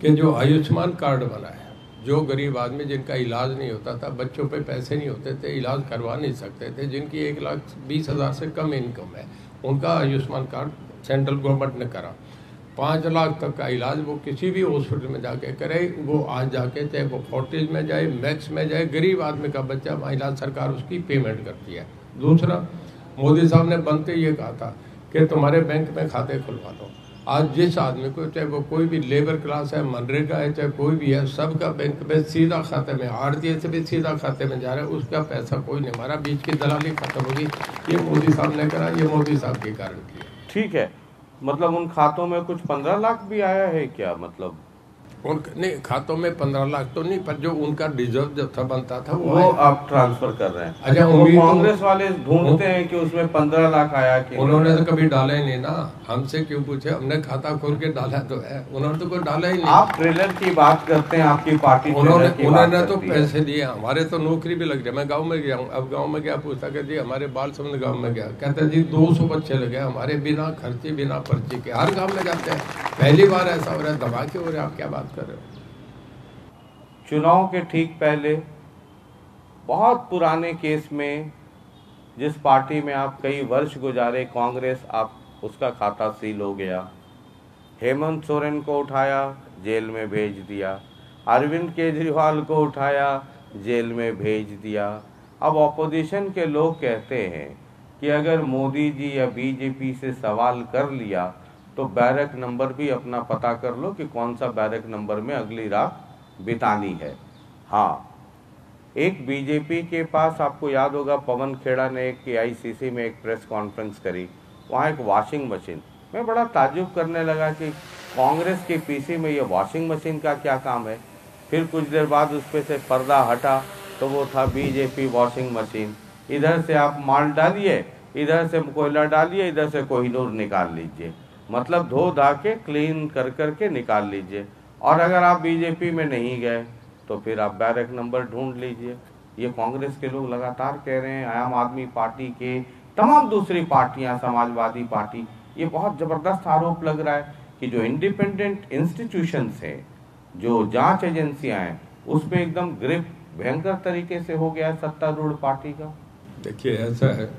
कि जो आयुष्मान कार्ड बना है, जो गरीब आदमी जिनका इलाज नहीं होता था, बच्चों पे पैसे नहीं होते थे, इलाज करवा नहीं सकते थे, जिनकी 1,20,000 से कम इनकम है, उनका आयुष्मान कार्ड सेंट्रल गवर्नमेंट ने करा। 5 लाख तक का इलाज वो किसी भी हॉस्पिटल में जाके करे, वो आज जाके चाहे वो फोर्टिज में जाए, मैक्स में जाए, गरीब आदमी का बच्चा वहाँ इलाज सरकार उसकी पेमेंट करती है। दूसरा, मोदी साहब ने बनते ये कहा था कि तुम्हारे बैंक में खाते खुलवा लो। आज जिस आदमी को, चाहे वो कोई भी लेबर क्लास है, मनरेगा है, चाहे कोई भी है, सबका बैंक में सीधा खाते में, आरटीए से भी सीधा खाते में जा रहा है, उसका पैसा कोई नहीं, हमारा बीच की दलाली खत्म होगी। ये मोदी साहब ने करा, ये मोदी साहब की गारंटी है। ठीक है, मतलब उन खातों में कुछ 15 लाख भी आया है क्या? मतलब नहीं, खातों में 15 लाख तो नहीं, पर जो उनका डिजर्व जब था बनता था वो आप ट्रांसफर कर रहे हैं। अच्छा, वो कांग्रेस वाले ढूंढते हैं कि उसमें 15 लाख आया कि उन्होंने तो कभी डाला ही नहीं ना, हमसे क्यों पूछे, हमने खाता खोल के डाला तो है, उन्होंने तो कोई डाला ही नहीं। आप ट्रेलर की बात करते हैं, आपकी पार्टी उन्होंने तो पैसे दिए, हमारे तो नौकरी भी लग रही है। मैं गाँव में गया हूँ, अब गाँव में गया, पूछता कि जी हमारे बालसमंद गाँव में गया, कहते जी 200 बच्चे लगे हमारे, बिना खर्चे बिना पर्ची के। हर गाँव में जाते हैं, पहली बार ऐसा हो रहा है, धमाके हो रहे हैं। आप क्या बात कर रहे हो? चुनाव के ठीक पहले बहुत पुराने केस में जिस पार्टी में आप कई वर्ष गुजारे, कांग्रेस, आप उसका खाता सील हो गया। हेमंत सोरेन को उठाया, जेल में भेज दिया। अरविंद केजरीवाल को उठाया, जेल में भेज दिया। अब ऑपोजिशन के लोग कहते हैं कि अगर मोदी जी या बीजेपी से सवाल कर लिया तो बैरक नंबर भी अपना पता कर लो कि कौन सा बैरक नंबर में अगली रात बितानी है। हाँ, एक बीजेपी के पास, आपको याद होगा पवन खेड़ा ने एक AICC में एक प्रेस कॉन्फ्रेंस करी, वहाँ एक वॉशिंग मशीन, मैं बड़ा ताज्जुब करने लगा कि कांग्रेस के पीसी में ये वॉशिंग मशीन का क्या काम है। फिर कुछ देर बाद उस पर से पर्दा हटा तो वो था बीजेपी वॉशिंग मशीन। इधर से आप माल डालिए, इधर से कोयला डालिए, इधर से कोहिनूर निकाल लीजिए, मतलब धो धा के क्लीन कर करके निकाल लीजिए। और अगर आप बीजेपी में नहीं गए तो फिर आप बैरक नंबर ढूंढ लीजिए। ये कांग्रेस के लोग लगातार कह रहे हैं, आम आदमी पार्टी के, तमाम दूसरी पार्टियां, समाजवादी पार्टी, ये बहुत ज़बरदस्त आरोप लग रहा है कि जो इंडिपेंडेंट इंस्टीट्यूशंस हैं, जो जांच एजेंसियां हैं, उसमें एकदम ग्रिप भयंकर तरीके से हो गया है सत्तारूढ़ पार्टी का। देखिए, ऐसा है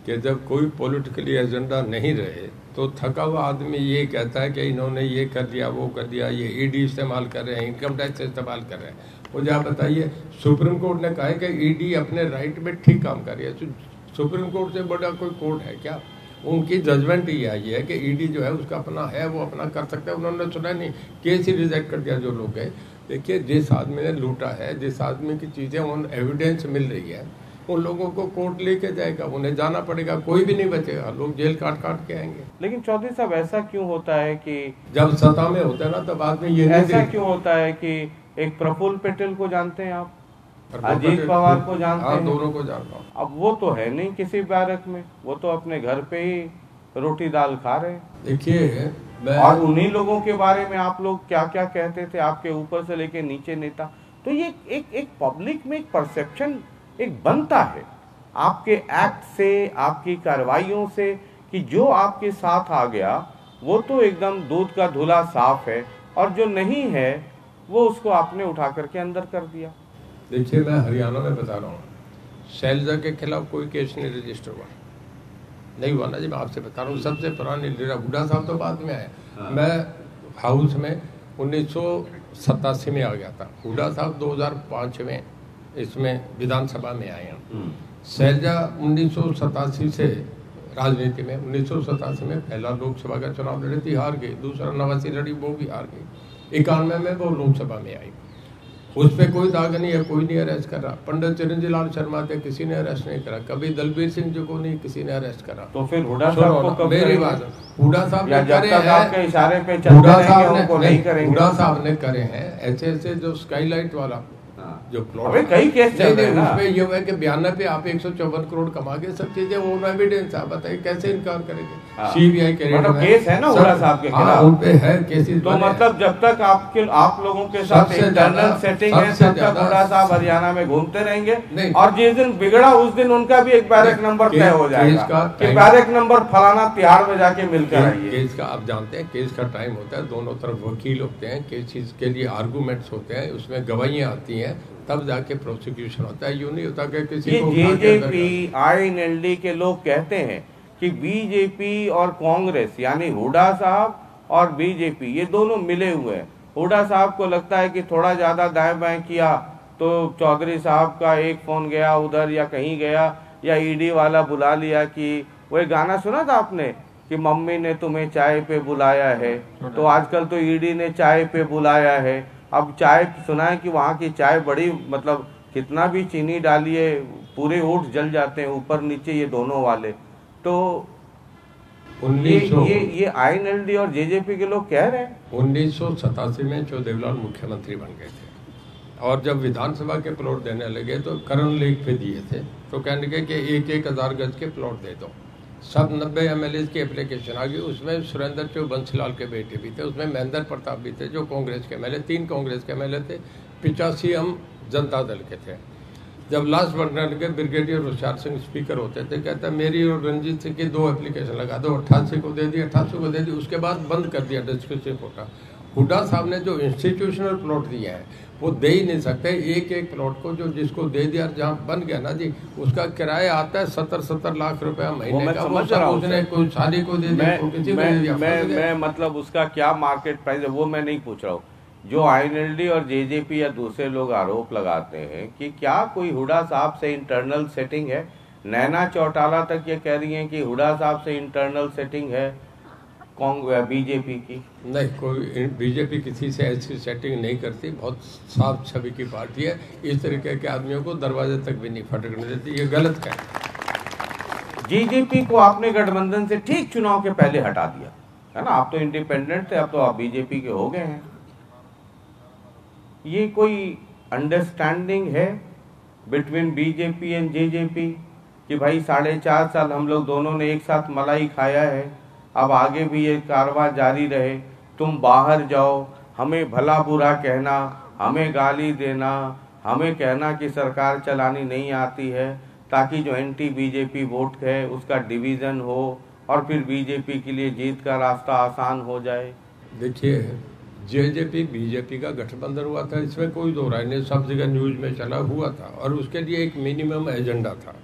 कि जब कोई पॉलिटिकली एजेंडा नहीं रहे तो थका हुआ आदमी ये कहता है कि इन्होंने ये कर दिया, वो कर दिया, ये ईडी इस्तेमाल कर रहे हैं, इनकम टैक्स इस्तेमाल कर रहे हैं। मुझे आप बताइए, सुप्रीम कोर्ट ने कहा है कि ईडी अपने राइट में ठीक काम कर रही है। सुप्रीम कोर्ट से बड़ा कोई कोर्ट है क्या? उनकी जजमेंट ही आई है कि ईडी जो है उसका अपना है, वो अपना कर सकता है। उन्होंने सुना नहीं, केस ही रिजेक्ट कर दिया जो लोग गए। देखिए, जिस आदमी ने लूटा है, जिस आदमी की चीज़ें उन एविडेंस मिल रही है, उन लोगों को कोर्ट लेके जाएगा, उन्हें जाना पड़ेगा, कोई भी नहीं बचेगा, लोग जेल काट काट के आएंगे। लेकिन चौधरी साहब, ऐसा क्यों होता है कि जब सत्ता में होता है ना तब आदमी ये ऐसा क्यों होता है कि एक प्रफुल्ल पटेल को जानते हैं आप, अजीत पवार को जानते हैं, दोनों को जानता हूँ। अब वो तो है नहीं किसी बैरक में, वो तो अपने घर पे ही रोटी दाल खा रहे हैं। देखिए, और उन्हीं लोगों के बारे में आप लोग क्या क्या कहते थे, आपके ऊपर से लेके नीचे नेता। तो ये एक पब्लिक में एक परसेप्शन एक बनता है। आपके एक्ट से, आपकी कार्रवाइयों से, कि जो आपके साथ आ गया वो तो एकदम दूध का धुला साफ है, और जो नहीं है वो उसको आपने उठा करके अंदर कर दिया। देखिए, मैं हरियाणा में बता रहा हूँ, शैलजा के खिलाफ कोई केस नहीं रजिस्टर हुआ, नहीं हुआ ना जी। मैं आपसे बता रहा हूँ, सबसे पुरानी लीडर हुड्डा साहब तो बाद में आए। मैं हाउस में 1987 में आ गया था, हुड्डा साहब 2005 में इसमें विधानसभा में आए हैं। शैलजा 1987 से राजनीति में, 1987 में पहला लोकसभा का चुनाव लड़ी थी, हार गई। दूसरा 89 लड़ी, वो भी हार गई। 91 में वो लोकसभा में आई। उस पर कोई दाग नहीं है, कोई नहीं अरेस्ट कर रहा। पंडित चिरंजीव लाल शर्मा थे, किसी ने अरेस्ट नहीं करा। कभी दलबीर सिंह जी को नहीं किसी ने अरेस्ट करा। तो फिर हुड्डा साहब को कब मेरी बात, हुड्डा साहब ने करे हैं, इशारे पे चलते रहेंगे, उनको नहीं करेंगे। हुड्डा साहब ने करे हैं ऐसे ऐसे, जो स्काईलाइट वाला जो प्लॉट, कई केस चल रहे हैं ना, उसमें ये है कि बयाना पे आप 154 करोड़ कमा के सब चीजें, वो एविडेंस है, बताइए कैसे इनकार करेंगे। सीबीआई के मतलब केस है ना हुड्डा साहब के खिलाफ, उन पे है केसेस। तो मतलब जब तक आप लोगों के साथ इंटरनल सेटिंग है, तब तक हुड्डा साहब हरियाणा में घूमते रहेंगे, और जिस दिन बिगड़ा उस दिन उनका भी एक बैरक नंबर तय हो जाएगा कि बैरक नंबर फलाना तिहाड़ में जाके मिलकर आइए। केस का आप जानते हैं, केस का टाइम होता है, दोनों तरफ वकील होते हैं, केस के लिए आर्गूमेंट्स होते हैं, उसमें गवाहियां आती हैं, तब जाके प्रोसिक्यूशन होता है। यूं नहीं होता कि किसी को जेजेपी आईएनएलडी के लोग कहते हैं कि बीजेपी और कांग्रेस, यानी हुड्डा साहब और बीजेपी, ये दोनों मिले हुए हैं। हुड्डा साहब को लगता है कि थोड़ा ज्यादा दाएं बाएं किया तो चौधरी साहब का एक फोन गया उधर या कहीं गया, या ईडी वाला बुला लिया। कि वो गाना सुना था आपने कि मम्मी ने तुम्हें चाय पे बुलाया है, तो आजकल तो ईडी ने चाय पे बुलाया है। अब चाय सुना है कि वहाँ की चाय बड़ी, मतलब कितना भी चीनी डालिए पूरे ओठ जल जाते हैं, ऊपर नीचे ये दोनों वाले। तो ये आईएनएलडी और जेजेपी के लोग कह रहे हैं 1987 में चौदेवलाल मुख्यमंत्री बन गए थे, और जब विधानसभा के प्लॉट देने लगे तो करण लेक पे दिए थे, तो कहने लगे कि 1,000 गज के प्लॉट दे दो। सब 90 एमएलए की एप्लीकेशन आ गई। उसमें सुरेंद्र चौ बंसीलाल के बेटे भी थे, उसमें महेंद्र प्रताप भी थे जो कांग्रेस के एमएलए, 3 कांग्रेस के एमएलए थे, 85 हम जनता दल के थे। जब लास्ट बनने लगे, ब्रिगेडियर होशियार सिंह स्पीकर होते थे, कहता मेरी और रंजीत सिंह की 2 एप्लीकेशन लगा दो, 88 को दे दी, 88 को दे दी, उसके बाद बंद कर दिया डिस्कशन कोटा। हुड्डा साहब ने जो इंस्टीट्यूशनल प्लॉट दिया है वो दे ही नहीं सकते। एक एक प्लॉट को जो जिसको दे दिया, जहाँ बन गया ना जी, उसका किराया आता है 70 लाख रुपया महीने का। उसने कोई शादी को दे दिया, किसी को दे दिया। मैं मतलब उसका क्या मार्केट प्राइस है वो मैं नहीं पूछ रहा हूँ। जो आईएनएलडी और जेजेपी या दूसरे लोग आरोप लगाते हैं कि क्या कोई हुड्डा साहब से इंटरनल सेटिंग है, नैना चौटाला तक ये कह रही हैं कि हुड्डा साहब से इंटरनल सेटिंग है बीजेपी की। नहीं, कोई बीजेपी किसी से ऐसी सेटिंग नहीं करती, बहुत साफ छवि की पार्टी है। इस तरीके के आदमियों को दरवाजे तक भी नहीं फटकने देती, ये गलत है। जेजेपी को आपने गठबंधन से ठीक चुनाव के पहले हटा दिया है ना, आप तो इंडिपेंडेंट थे, अब तो आप बीजेपी के हो गए हैं। ये कोई अंडरस्टैंडिंग है बिटवीन बीजेपी एंड जेजेपी कि भाई 4.5 साल हम लोग दोनों ने एक साथ मलाई खाया है, अब आगे भी ये कारवां जारी रहे। तुम बाहर जाओ, हमें भला बुरा कहना, हमें गाली देना, हमें कहना कि सरकार चलानी नहीं आती है, ताकि जो एंटी बीजेपी वोट है उसका डिवीज़न हो और फिर बीजेपी के लिए जीत का रास्ता आसान हो जाए। देखिए, जेजेपी बीजेपी का गठबंधन हुआ था, इसमें कोई दो राय नहीं, सब जगह न्यूज में चला हुआ था, और उसके लिए एक मिनिमम एजेंडा था,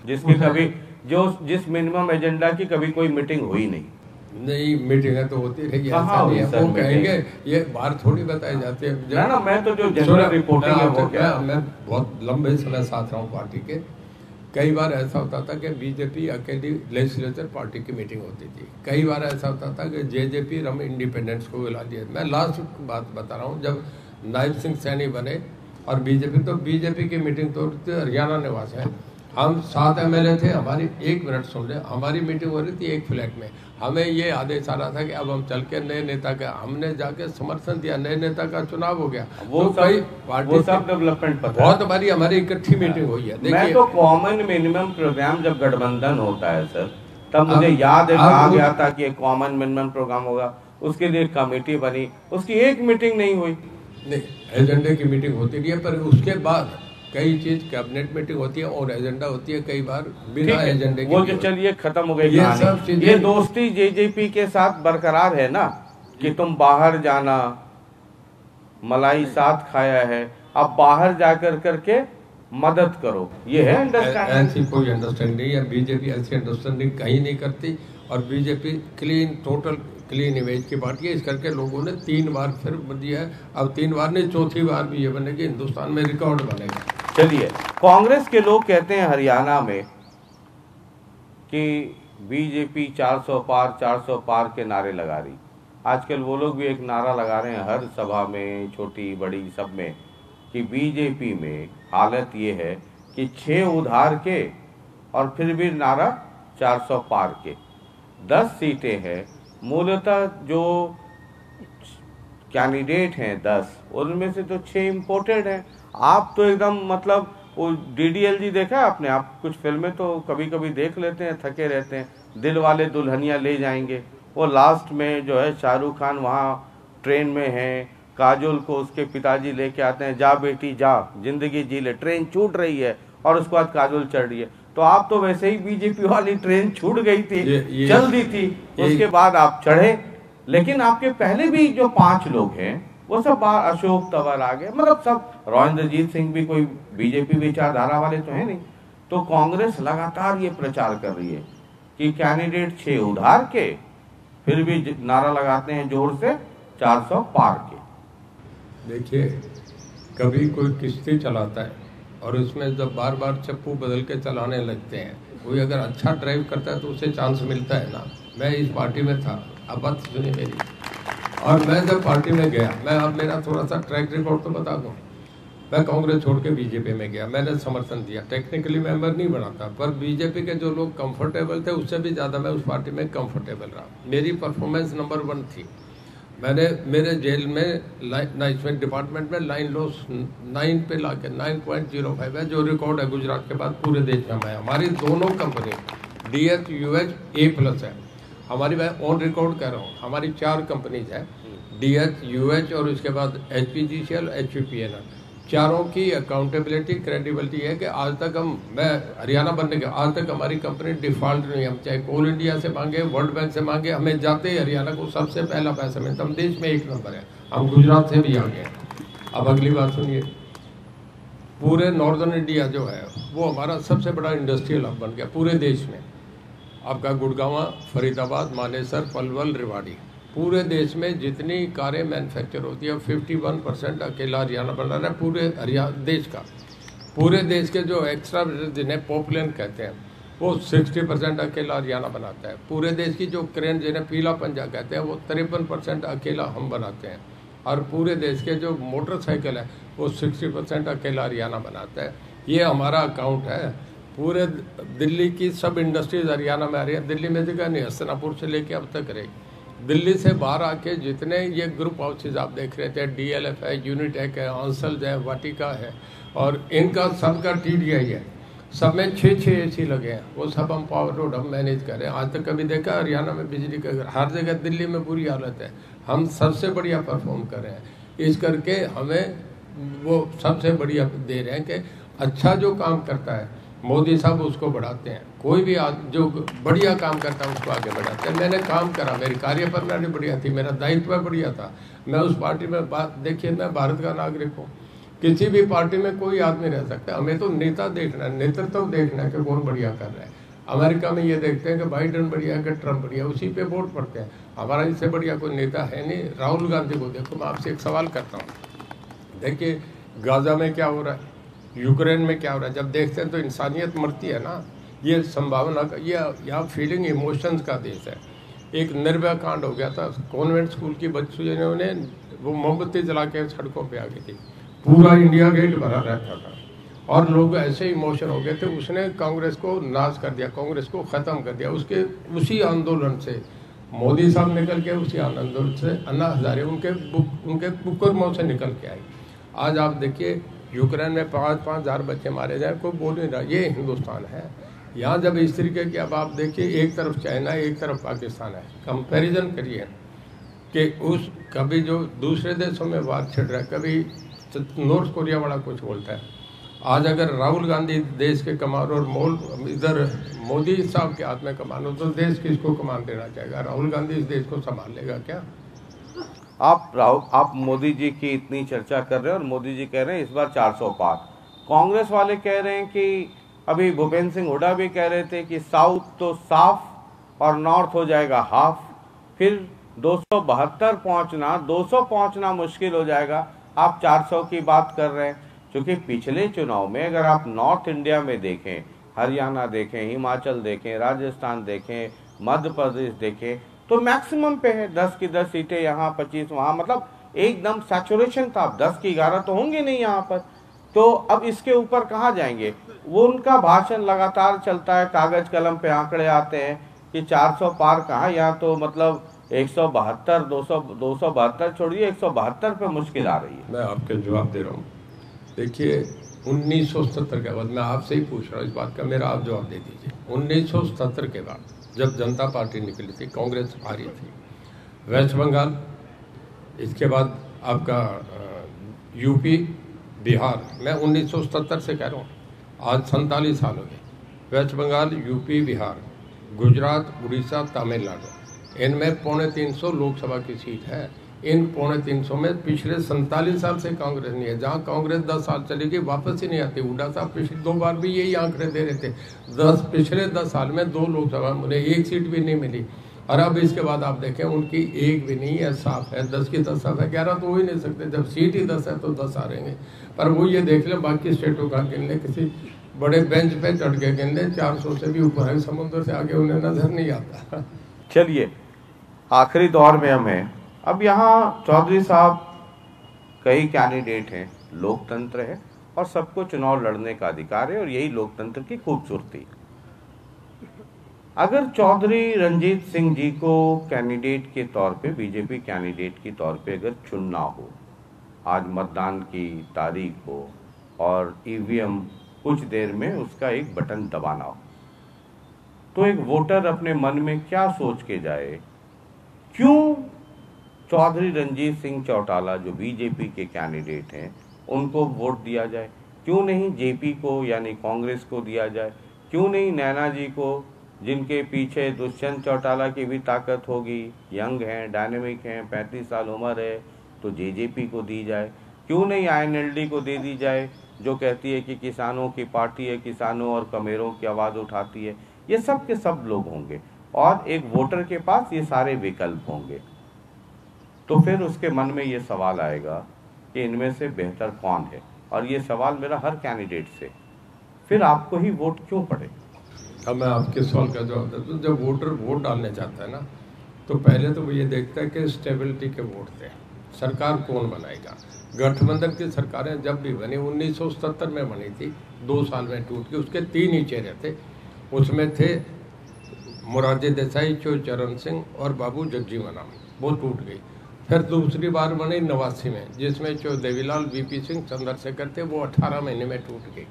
जिसकी कभी जिस मिनिमम एजेंडा की कभी कोई मीटिंग हुई नहीं। मीटिंगें तो होती रही है, ऐसा नहीं है। वो कहेंगे ये बाहर थोड़ी बताई जाती है ना, मैं तो जो जनरल रिपोर्टिंग है वो क्या, मैं बहुत लंबे समय साथ रहा हूँ पार्टी के। कई बार ऐसा होता था कि बीजेपी अकेली लेजिस्लेचर पार्टी की मीटिंग होती थी, कई बार ऐसा होता था कि जेजेपी हम इंडिपेंडेंट्स को बुला दिया। मैं लास्ट बात बता रहा हूँ, जब नायब सिंह सैनी बने और बीजेपी की मीटिंग तो हरियाणा निवास है, हम 7 एमएलए थे, हमारी 1 मिनट सुन ले, हमारी मीटिंग हो रही थी एक फ्लैट में, हमें ये आदेश आ रहा था कि अब हम चल के नए नेता का, हमने जाके समर्थन दिया, नए नेता का चुनाव हो गया। वो सब डेवलपमेंट पता बहुत बारी हमारी इकट्ठी मीटिंग हुई है। मैं तो कॉमन मिनिमम प्रोग्राम जब गठबंधन होता है सर, तब मुझे याद है कहा गया था कि एक कॉमन मिनिमम प्रोग्राम होगा, उसके लिए कमेटी बनी, उसकी एक मीटिंग नहीं हुई। नहीं, एजेंडे की मीटिंग होती रही है, पर उसके बाद कई चीज कैबिनेट मीटिंग होती है और एजेंडा होती है, कई बार बिना एजेंडे वो जो चलिए खत्म हो गई ये कहानी। सब चीजें- ये दोस्ती जेजेपी के साथ बरकरार है ना, कि तुम बाहर जाना, मलाई साथ खाया है, अब बाहर जाकर करके मदद करो, ये है अंडरस्टैंडिंग। ऐसी कोई अंडरस्टैंडिंग है, बीजेपी ऐसी अंडरस्टैंडिंग कहीं नहीं करती। और BJP clean, total clean image की पार्टी है। इस करके लोगों ने 3 बार फिर दिया है, अब 3 बार नहीं, चौथी बार भी ये बनेगी, हिंदुस्तान में रिकॉर्ड बनेगा। चलिए, कांग्रेस के लोग कहते हैं हरियाणा में कि बीजेपी 400 पार 400 पार के नारे लगा रही। आजकल वो लोग भी एक नारा लगा रहे हैं हर सभा में, छोटी बड़ी सब में, कि बीजेपी में हालत ये है कि 6 उधार के और फिर भी नारा 400 पार के। 10 सीटें हैं, मूलतः जो कैंडिडेट हैं 10, उनमें से तो 6 इम्पोर्टेड हैं। आप तो एकदम मतलब वो डीडीएलजी देखा है आपने? आप कुछ फिल्में तो कभी कभी देख लेते हैं, थके रहते हैं, दिल वाले दुल्हनिया ले जाएंगे। वो लास्ट में जो है शाहरुख खान वहाँ ट्रेन में है, काजोल को उसके पिताजी लेके आते हैं, जा बेटी जा, जिंदगी जी ले, ट्रेन छूट रही है, और उसके बाद काजोल चढ़ रही है। तो आप तो वैसे ही बीजेपी वाली ट्रेन छूट गई थी, चल दी थी, उसके बाद आप चढ़े। लेकिन आपके पहले भी जो 5 लोग हैं वो सब बाहर, अशोक तंवर आ गए, मतलब सब, रोहिंद्रजीत सिंह भी कोई बीजेपी विचारधारा वाले तो है नहीं। तो कांग्रेस लगातार ये प्रचार कर रही है कि कैंडिडेट 6 उधार के, फिर भी नारा लगाते हैं जोर से 400 पार के। देखिए, कभी कोई किश्ती चलाता है और उसमें जब बार बार चप्पू बदल के चलाने लगते हैं, कोई अगर अच्छा ड्राइव करता है तो उसे चांस मिलता है ना। मैं इस पार्टी में था, अब बात सुनिए मेरी, और मैं जब पार्टी में गया, मैं अब मेरा थोड़ा सा ट्रैक रिकॉर्ड तो बता दूं। मैं कांग्रेस छोड़ के बीजेपी में गया, मैंने समर्थन दिया, टेक्निकली मेंबर नहीं बना था, पर बीजेपी के जो लोग कंफर्टेबल थे उससे भी ज़्यादा मैं उस पार्टी में कंफर्टेबल रहा। मेरी परफॉर्मेंस नंबर 1 थी। मैंने मेरे जेल में इसमें डिपार्टमेंट में लाइन लॉस 9 पे ला के 9.05 है, जो रिकॉर्ड है गुजरात के बाद पूरे देश में। मैं, हमारी दोनों कंपनी DH UH A+ है हमारी, मैं ऑन रिकॉर्ड कह रहा हूँ। हमारी 4 कंपनीज है, DH UH और उसके बाद HPGCL HPPL। चारों की अकाउंटेबिलिटी, क्रेडिबिलिटी है कि आज तक मैं हरियाणा बनने के आज तक हमारी कंपनी डिफॉल्ट नहीं। हम चाहे कोल इंडिया से मांगे, वर्ल्ड बैंक से मांगे, हमें जाते ही हरियाणा को सबसे पहला पैसा मिलता। हम देश में 1 नंबर है। हम गुजरात से भी आ गए। अब अगली बात सुनिए, पूरे नॉर्दर्न इंडिया जो है वो हमारा सबसे बड़ा इंडस्ट्रियल हब बन गया पूरे देश में। आपका गुड़गांव, फरीदाबाद, मानेसर, पलवल, रेवाड़ी, पूरे देश में जितनी कारें मैन्युफैक्चर होती है 51% अकेला हरियाणा बना रहा है पूरे देश का। पूरे देश के जो एक्स्ट्रा जिन्हें पॉपुलेशन कहते हैं वो 60% अकेला हरियाणा बनाता है। पूरे देश की जो क्रेन जिन्हें पीला पंजा कहते हैं वो 53% अकेला हम बनाते हैं। और पूरे देश के जो मोटरसाइकिल है वो 60% अकेला हरियाणा बनाता है। ये हमारा अकाउंट है। पूरे दिल्ली की सब इंडस्ट्रीज हरियाणा में आ रही है। दिल्ली में जगह नहीं, हस्तिनापुर से लेके अब तक रही। दिल्ली से बाहर आके जितने ये ग्रुप हाउसेज आप देख रहे थे, DLF है, यूनिटेक है, आंसल्स है, वाटिका है, और इनका सबका TDI है। सब में 6-6 AC लगे हैं। वो सब हम पावर रोड हम मैनेज कर रहे हैं। आज तक कभी देखा हरियाणा में बिजली का? हर जगह दिल्ली में बुरी हालत है, हम सबसे बढ़िया परफॉर्म कर रहे हैं। इस करके हमें वो सबसे बढ़िया दे रहे हैं कि अच्छा जो काम करता है मोदी साहब उसको बढ़ाते हैं। कोई भी जो बढ़िया काम करता है उसको आगे बढ़ाते हैं। मैंने काम करा, मेरी कार्यप्रणाली बढ़िया थी, मेरा दायित्व बढ़िया था। मैं उस पार्टी में देखिए, मैं भारत का नागरिक हूँ। किसी भी पार्टी में कोई आदमी रह सकता है। हमें तो नेता देखना है, नेतृत्व देखना है कि कौन बढ़िया कर रहा है। अमेरिका में ये देखते हैं कि बाइडेन बढ़िया है कि ट्रंप बढ़िया, उसी पे वोट पड़ते हैं। हमारा इससे बढ़िया कोई नेता है नहीं। राहुल गांधी को देखो। मैं आपसे एक सवाल करता हूँ, देखिए गाजा में क्या हो रहा है, यूक्रेन में क्या हो रहा है। जब देखते हैं तो इंसानियत मरती है ना। ये संभावना का, ये यहाँ फीलिंग इमोशंस का देश है। एक निर्भया कांड हो गया था, कॉन्वेंट स्कूल की बच्चियों ने वो मोमबत्ती जला के सड़कों पे आ गई थी, पूरा इंडिया गेट भरा रहता था और लोग ऐसे इमोशन हो गए थे। उसने कांग्रेस को नाश कर दिया, कांग्रेस को ख़त्म कर दिया। उसी आंदोलन से मोदी साहब निकल के, उसी आंदोलन से अन्ना हजारे उनके कुकर्मों से निकल के आई। आज आप देखिए यूक्रेन में 5-5 हज़ार बच्चे मारे जाए, कोई बोल नहीं रहा। ये हिंदुस्तान है। यहाँ जब इस तरीके की, अब आप देखिए एक तरफ चाइना है, एक तरफ पाकिस्तान है। कंपैरिजन करिए कि उस कभी जो दूसरे देशों में वार छिड़ रहा है, कभी नॉर्थ कोरिया वाला कुछ बोलता है, आज अगर राहुल गांधी देश के कमान और इधर मोदी साहब के हाथ में कमान हो तो देश किसको कमान देना चाहेगा? राहुल गांधी इस देश को संभाल लेगा क्या? आप मोदी जी की इतनी चर्चा कर रहे हैं और मोदी जी कह रहे हैं इस बार 400 पार। कांग्रेस वाले कह रहे हैं कि अभी भूपेंद्र सिंह हुड्डा भी कह रहे थे कि साउथ तो साफ और नॉर्थ हो जाएगा हाफ, फिर 272 पहुंचना 200 पहुंचना मुश्किल हो जाएगा। आप 400 की बात कर रहे हैं, क्योंकि पिछले चुनाव में अगर आप नॉर्थ इंडिया में देखें, हरियाणा देखें, हिमाचल देखें, राजस्थान देखें, मध्य प्रदेश देखें, तो मैक्सिमम पे है 10 की 10 सीटें यहाँ, 25 वहाँ, मतलब एकदम सैचुरेशन था। अब 10 की 11 तो होंगे नहीं यहाँ पर, तो अब इसके ऊपर कहाँ जाएंगे? वो उनका भाषण लगातार चलता है, कागज कलम पे आंकड़े आते हैं कि 400 पार कहाँ, यहाँ तो मतलब 172 272 छोड़िए 172 पे मुश्किल आ रही है। मैं आपके जवाब दे रहा हूँ। देखिए 1977 के बाद, मैं आपसे ही पूछ रहा हूँ इस बात का, मेरा आप जवाब दे दीजिए। 1977 के बाद जब जनता पार्टी निकली थी, कांग्रेस आ रही थी, वेस्ट बंगाल, इसके बाद आपका यूपी, बिहार, मैं 1977 से कह रहा हूँ, आज 47 साल हो गए। वेस्ट बंगाल, यूपी, बिहार, गुजरात, उड़ीसा, तमिलनाडु, इनमें 350 लोकसभा की सीट है। इन 350 में पिछले 47 साल से कांग्रेस नहीं है। जहां कांग्रेस 10 साल चलेगी वापस ही नहीं आती। हुड्डा साहब पिछली 2 बार भी यही आंकड़े दे रहे थे। पिछले 10 साल में 2 लोकसभा में उन्हें 1 सीट भी नहीं मिली, और अब इसके बाद आप देखें उनकी 1 भी नहीं है, साफ है। 10 की 10 साफ है, 11 तो हो ही नहीं सकते। जब सीट ही 10 है तो 10 आ रहेंगे। पर वो ये देख ले, बाकी स्टेटों का गिन ले, किसी बड़े बेंच पे चढ़ के गिन ले, 400 से भी ऊपर है, समुद्र से आगे उन्हें नजर नहीं आता। चलिए आखिरी दौर में हम हैं। अब यहाँ चौधरी साहब कई कैंडिडेट हैं, लोकतंत्र है और सबको चुनाव लड़ने का अधिकार है, और यही लोकतंत्र की खूबसूरती। अगर चौधरी रणजीत सिंह जी को कैंडिडेट के तौर पे, बीजेपी कैंडिडेट के तौर पे अगर चुनना हो, आज मतदान की तारीख हो और ईवीएम कुछ देर में उसका एक बटन दबाना हो, तो एक वोटर अपने मन में क्या सोच के जाए? क्यों चौधरी रणजीत सिंह चौटाला जो बीजेपी के कैंडिडेट हैं उनको वोट दिया जाए? क्यों नहीं जेपी को यानी कांग्रेस को दिया जाए? क्यों नहीं नैना जी को, जिनके पीछे दुष्यंत चौटाला की भी ताकत होगी, यंग हैं, डायनेमिक हैं, 35 साल उम्र है, तो जेजेपी को दी जाए? क्यों नहीं आईएनएलडी को दे दी जाए, जो कहती है कि किसानों की पार्टी है, किसानों और कमेरों की आवाज़ उठाती है? ये सब के सब लोग होंगे और एक वोटर के पास ये सारे विकल्प होंगे, तो फिर उसके मन में ये सवाल आएगा कि इनमें से बेहतर कौन है। और ये सवाल मेरा हर कैंडिडेट से, फिर आपको ही वोट क्यों पड़े? अब मैं आपके सवाल का जवाब देता हूँ। जब वोटर वोट डालने जाता है ना, तो पहले तो वो ये देखता है कि स्टेबिलिटी के वोट थे, सरकार कौन बनाएगा। गठबंधन की सरकारें जब भी बनी, 1977 में बनी थी, 2 साल में टूट गई। उसके 3 ही चेहरे थे, उसमें थे मोरारजी देसाई, चरण सिंह और बाबू जगजीवन राम, वो टूट गई। फिर दूसरी बार बनी 89 में, जिसमें देवीलाल, वीपी सिंह, चंद्रशेखर थे, वो 18 महीने में टूट गई।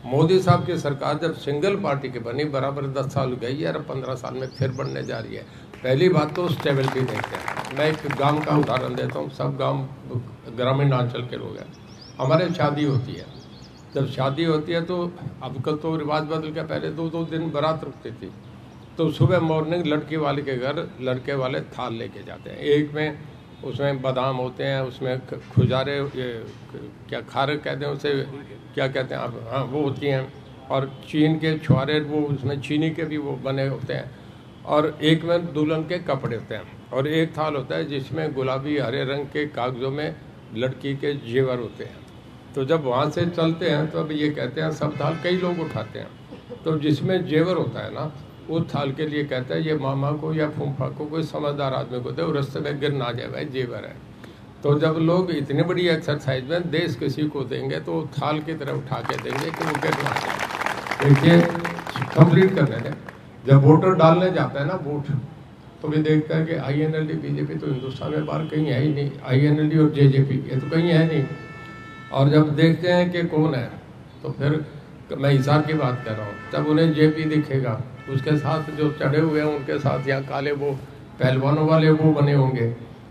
मोदी साहब की सरकार जब सिंगल पार्टी की बनी, बराबर 10 साल गई है और 15 साल में फिर बनने जा रही है। पहली बात तो स्टेबिलिटी देखते हैं। मैं एक गांव का उदाहरण देता हूँ, सब गांव ग्रामीण अंचल के लोग हैं। हमारे शादी होती है, जब शादी होती है तो अब कल तो रिवाज बदल के, पहले 2-2 दिन बारात रुकती थी। तो सुबह मॉर्निंग लड़की वाले के घर लड़के वाले थाल लेके जाते हैं। एक में उसमें बादाम होते हैं, उसमें खुजारे, क्या खारक कहते हैं उसे, क्या कहते हैं आप, हाँ वो होती हैं, और चीन के छुआरे, वो उसमें चीनी के भी वो बने होते हैं। और एक में दुल्हन के कपड़े होते हैं, और एक थाल होता है जिसमें गुलाबी हरे रंग के कागज़ों में लड़की के जेवर होते हैं। तो जब वहाँ से चलते हैं तो अब ये कहते हैं सब थाल कई लोग उठाते हैं, तो जिसमें जेवर होता है ना, उस थाल के लिए कहता है ये मामा को या फूफा को, कोई समझदार आदमी को दे, और रास्ते में गिर ना जाए, भाई जेवर है। तो जब लोग इतनी बड़ी एक्सरसाइज में देश किसी को देंगे तो थाल की तरह उठा के देंगे कि वो गिर ना जाए। देखिए कंप्लीट करने दें। जब वोटर डालने जाता है ना वोट, तो भी देखता है कि आईएनएलडी बीजेपी तो हिंदुस्तान में बाहर कहीं है ही नहीं, आईएनएलडी और जेजेपी ये तो कहीं है नहीं। और जब देखते हैं कि कौन है, तो फिर मैं हिसार की बात कर रहा हूँ, जब उन्हें जेपी दिखेगा, उसके साथ जो चढ़े हुए हैं उनके साथ या काले वो पहलवानों वाले वो बने होंगे,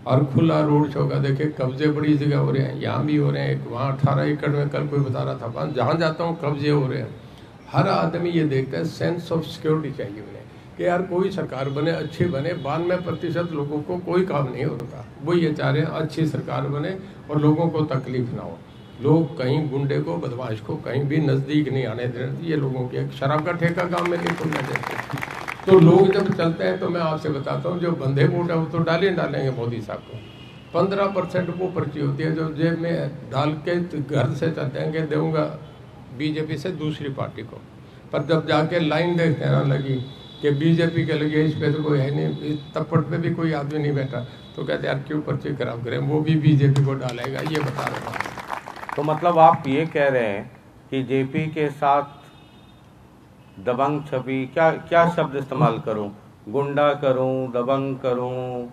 और खुला रोड शो का देखिए, कब्जे बड़ी जगह हो रहे हैं, यहाँ भी हो रहे हैं, वहाँ 18 एकड़ में कल कोई बता रहा था, वहाँ जहाँ जाता हूँ कब्जे हो रहे हैं। हर आदमी ये देखता है, सेंस ऑफ सिक्योरिटी चाहिए उन्हें कि यार कोई सरकार बने, अच्छी बने। 92% लोगों को कोई काम नहीं होता, वो ये चाह रहे हैं अच्छी सरकार बने और लोगों को तकलीफ ना हो। लोग कहीं गुंडे को, बदमाश को कहीं भी नज़दीक नहीं आने देते। ये लोगों की एक शराब का ठेका गाँव में नहीं खुलना देते। तो लोग जब चलते हैं तो मैं आपसे बताता हूँ, जो बंदे वोट है वो तो डालेंगे मोदी साहब को। 15% वो पर्ची होती है जो जेब में डाल के घर से चलते हैं कि दूंगा बीजेपी से दूसरी पार्टी को। पर जब जाके लाइन देखते हैं ना लगी कि बीजेपी के लगे, इस पे तो कोई है नहीं, इस तप्पड़ पे भी कोई आदमी नहीं बैठा, तो कहते यार क्यों पर्ची खराब करें, वो भी बीजेपी को डालेगा। ये बता रहा हूँ। तो मतलब आप ये कह रहे हैं कि जेपी के साथ दबंग छवि, क्या शब्द इस्तेमाल करूं, गुंडा करूं, दबंग करूं,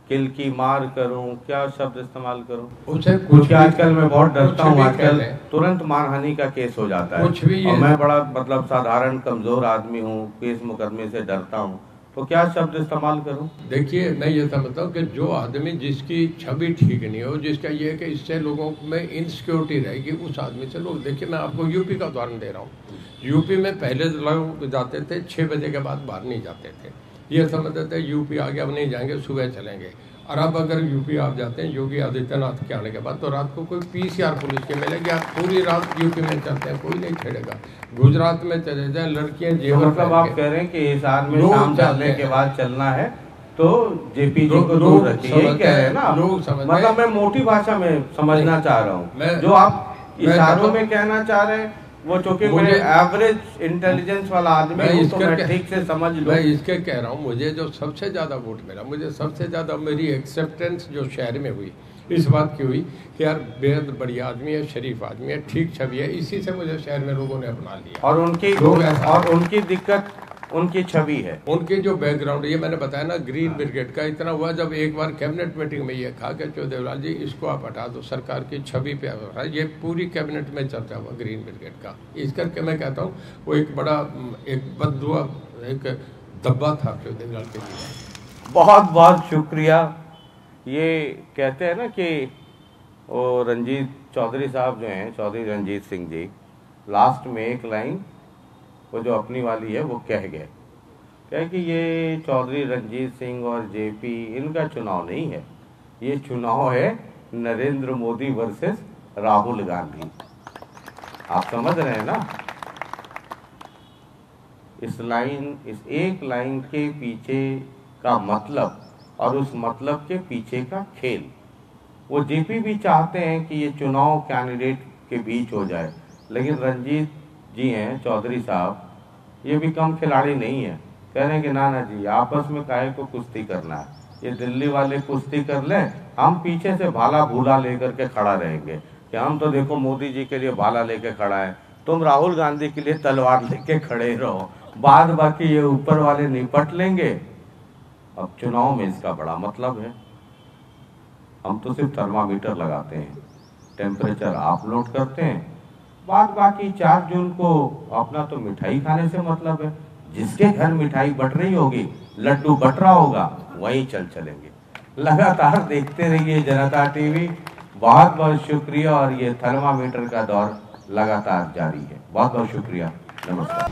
किल की मार करूं, क्या शब्द इस्तेमाल करूं? उसे कुछ आजकल मैं बहुत डरता हूं, आजकल तुरंत मानहानि का केस हो जाता है। कुछ भी और मैं बड़ा मतलब साधारण कमजोर आदमी हूं, केस मुकदमे से डरता हूं, तो क्या शब्द इस्तेमाल करूं? देखिए, मैं ये समझता हूँ कि जो आदमी जिसकी छवि ठीक नहीं हो, जिसका ये है कि इससे लोगों में इनसिक्योरिटी रहेगी, उस आदमी से लोग, देखिए मैं आपको यूपी का उदाहरण दे रहा हूँ। यूपी में पहले लोग जाते थे 6 बजे के बाद बाहर नहीं जाते थे, ये समझते थे यूपी आ गया, अब नहीं जाएंगे, सुबह चलेंगे। और अब अगर यूपी आप जाते हैं योगी आदित्यनाथ के आने के बाद, तो रात को कोई पीसीआर पुलिस के मिलेगी, आप पूरी रात यूपी में चलते हैं, कोई नहीं छेड़ेगा। गुजरात में चले जाए, लड़कियां जेवर, मतलब आप कह रहे हैं कि हिसार में शाम चलने के बाद चलना है तो जेपी जी को दूर रखिए, यही कह रहे हैं ना? मतलब मैं मोटी भाषा में समझना चाह रहा हूँ, जो आप इशारों में कहना चाह रहे हैं वो, चूंकि मैं एवरेज इंटेलिजेंस वाला आदमी हूं, तो मैं ठीक से समझ लूं। मैं इसके कह रहा हूँ, मुझे जो सबसे ज़्यादा वोट मिला, मुझे सबसे ज़्यादा मेरी एक्सेप्टेंस जो शहर में हुई, इस बात की हुई कि यार बेहद बढ़िया आदमी है, शरीफ आदमी है, ठीक छवि है, इसी से मुझे शहर में लोगों ने अपना लिया। और उनकी दिक्कत उनकी छवि है, उनकी जो बैकग्राउंड, ये मैंने बताया ना, ग्रीन ब्रिगेड का इतना हुआ जब एक बार कैबिनेट मीटिंग में ये कहा कि चौदेवलाल जी इसको आप हटा दो, सरकार की छवि पे आ, ये पूरी कैबिनेट में चर्चा हुआ ग्रीन ब्रिगेड का। इस करके मैं कहता हूँ वो एक बड़ा एक बददुआ, एक दब्बा था चौदेवलाल के लिए। बहुत बहुत शुक्रिया। ये कहते हैं ना कि वो रंजीत चौधरी साहब जो हैं, चौधरी रंजीत सिंह जी, लास्ट में एक लाइन वो जो अपनी वाली है वो कह गए, क्या कि ये चौधरी रंजीत सिंह और जेपी इनका चुनाव नहीं है, ये चुनाव है नरेंद्र मोदी वर्सेस राहुल गांधी। आप समझ रहे हैं ना? इस एक लाइन के पीछे का मतलब और उस मतलब के पीछे का खेल, वो जेपी भी चाहते हैं कि ये चुनाव कैंडिडेट के बीच हो जाए, लेकिन रंजीत जी हैं, चौधरी साहब, ये भी कम खिलाड़ी नहीं है। कह रहे हैं कि ना जी, आपस में काहे को कुश्ती करना है, ये दिल्ली वाले कुश्ती कर लें, हम पीछे से भाला भूला लेकर के खड़ा रहेंगे कि हम तो देखो मोदी जी के लिए भाला लेके खड़ा है, तुम राहुल गांधी के लिए तलवार लेके खड़े रहो, बाद बाकी ये ऊपर वाले निपट लेंगे। अब चुनाव में इसका बड़ा मतलब है। हम तो सिर्फ थर्मामीटर लगाते हैं, टेम्परेचर आप लोड करते हैं, बाद बाकी 4 जून को अपना तो मिठाई खाने से मतलब है। जिसके घर मिठाई बट रही होगी, लड्डू बट रहा होगा, वहीं चलेंगे। लगातार देखते रहिए जनता टीवी। बहुत बहुत शुक्रिया, और ये थर्मामीटर का दौर लगातार जारी है। बहुत बहुत शुक्रिया, नमस्कार।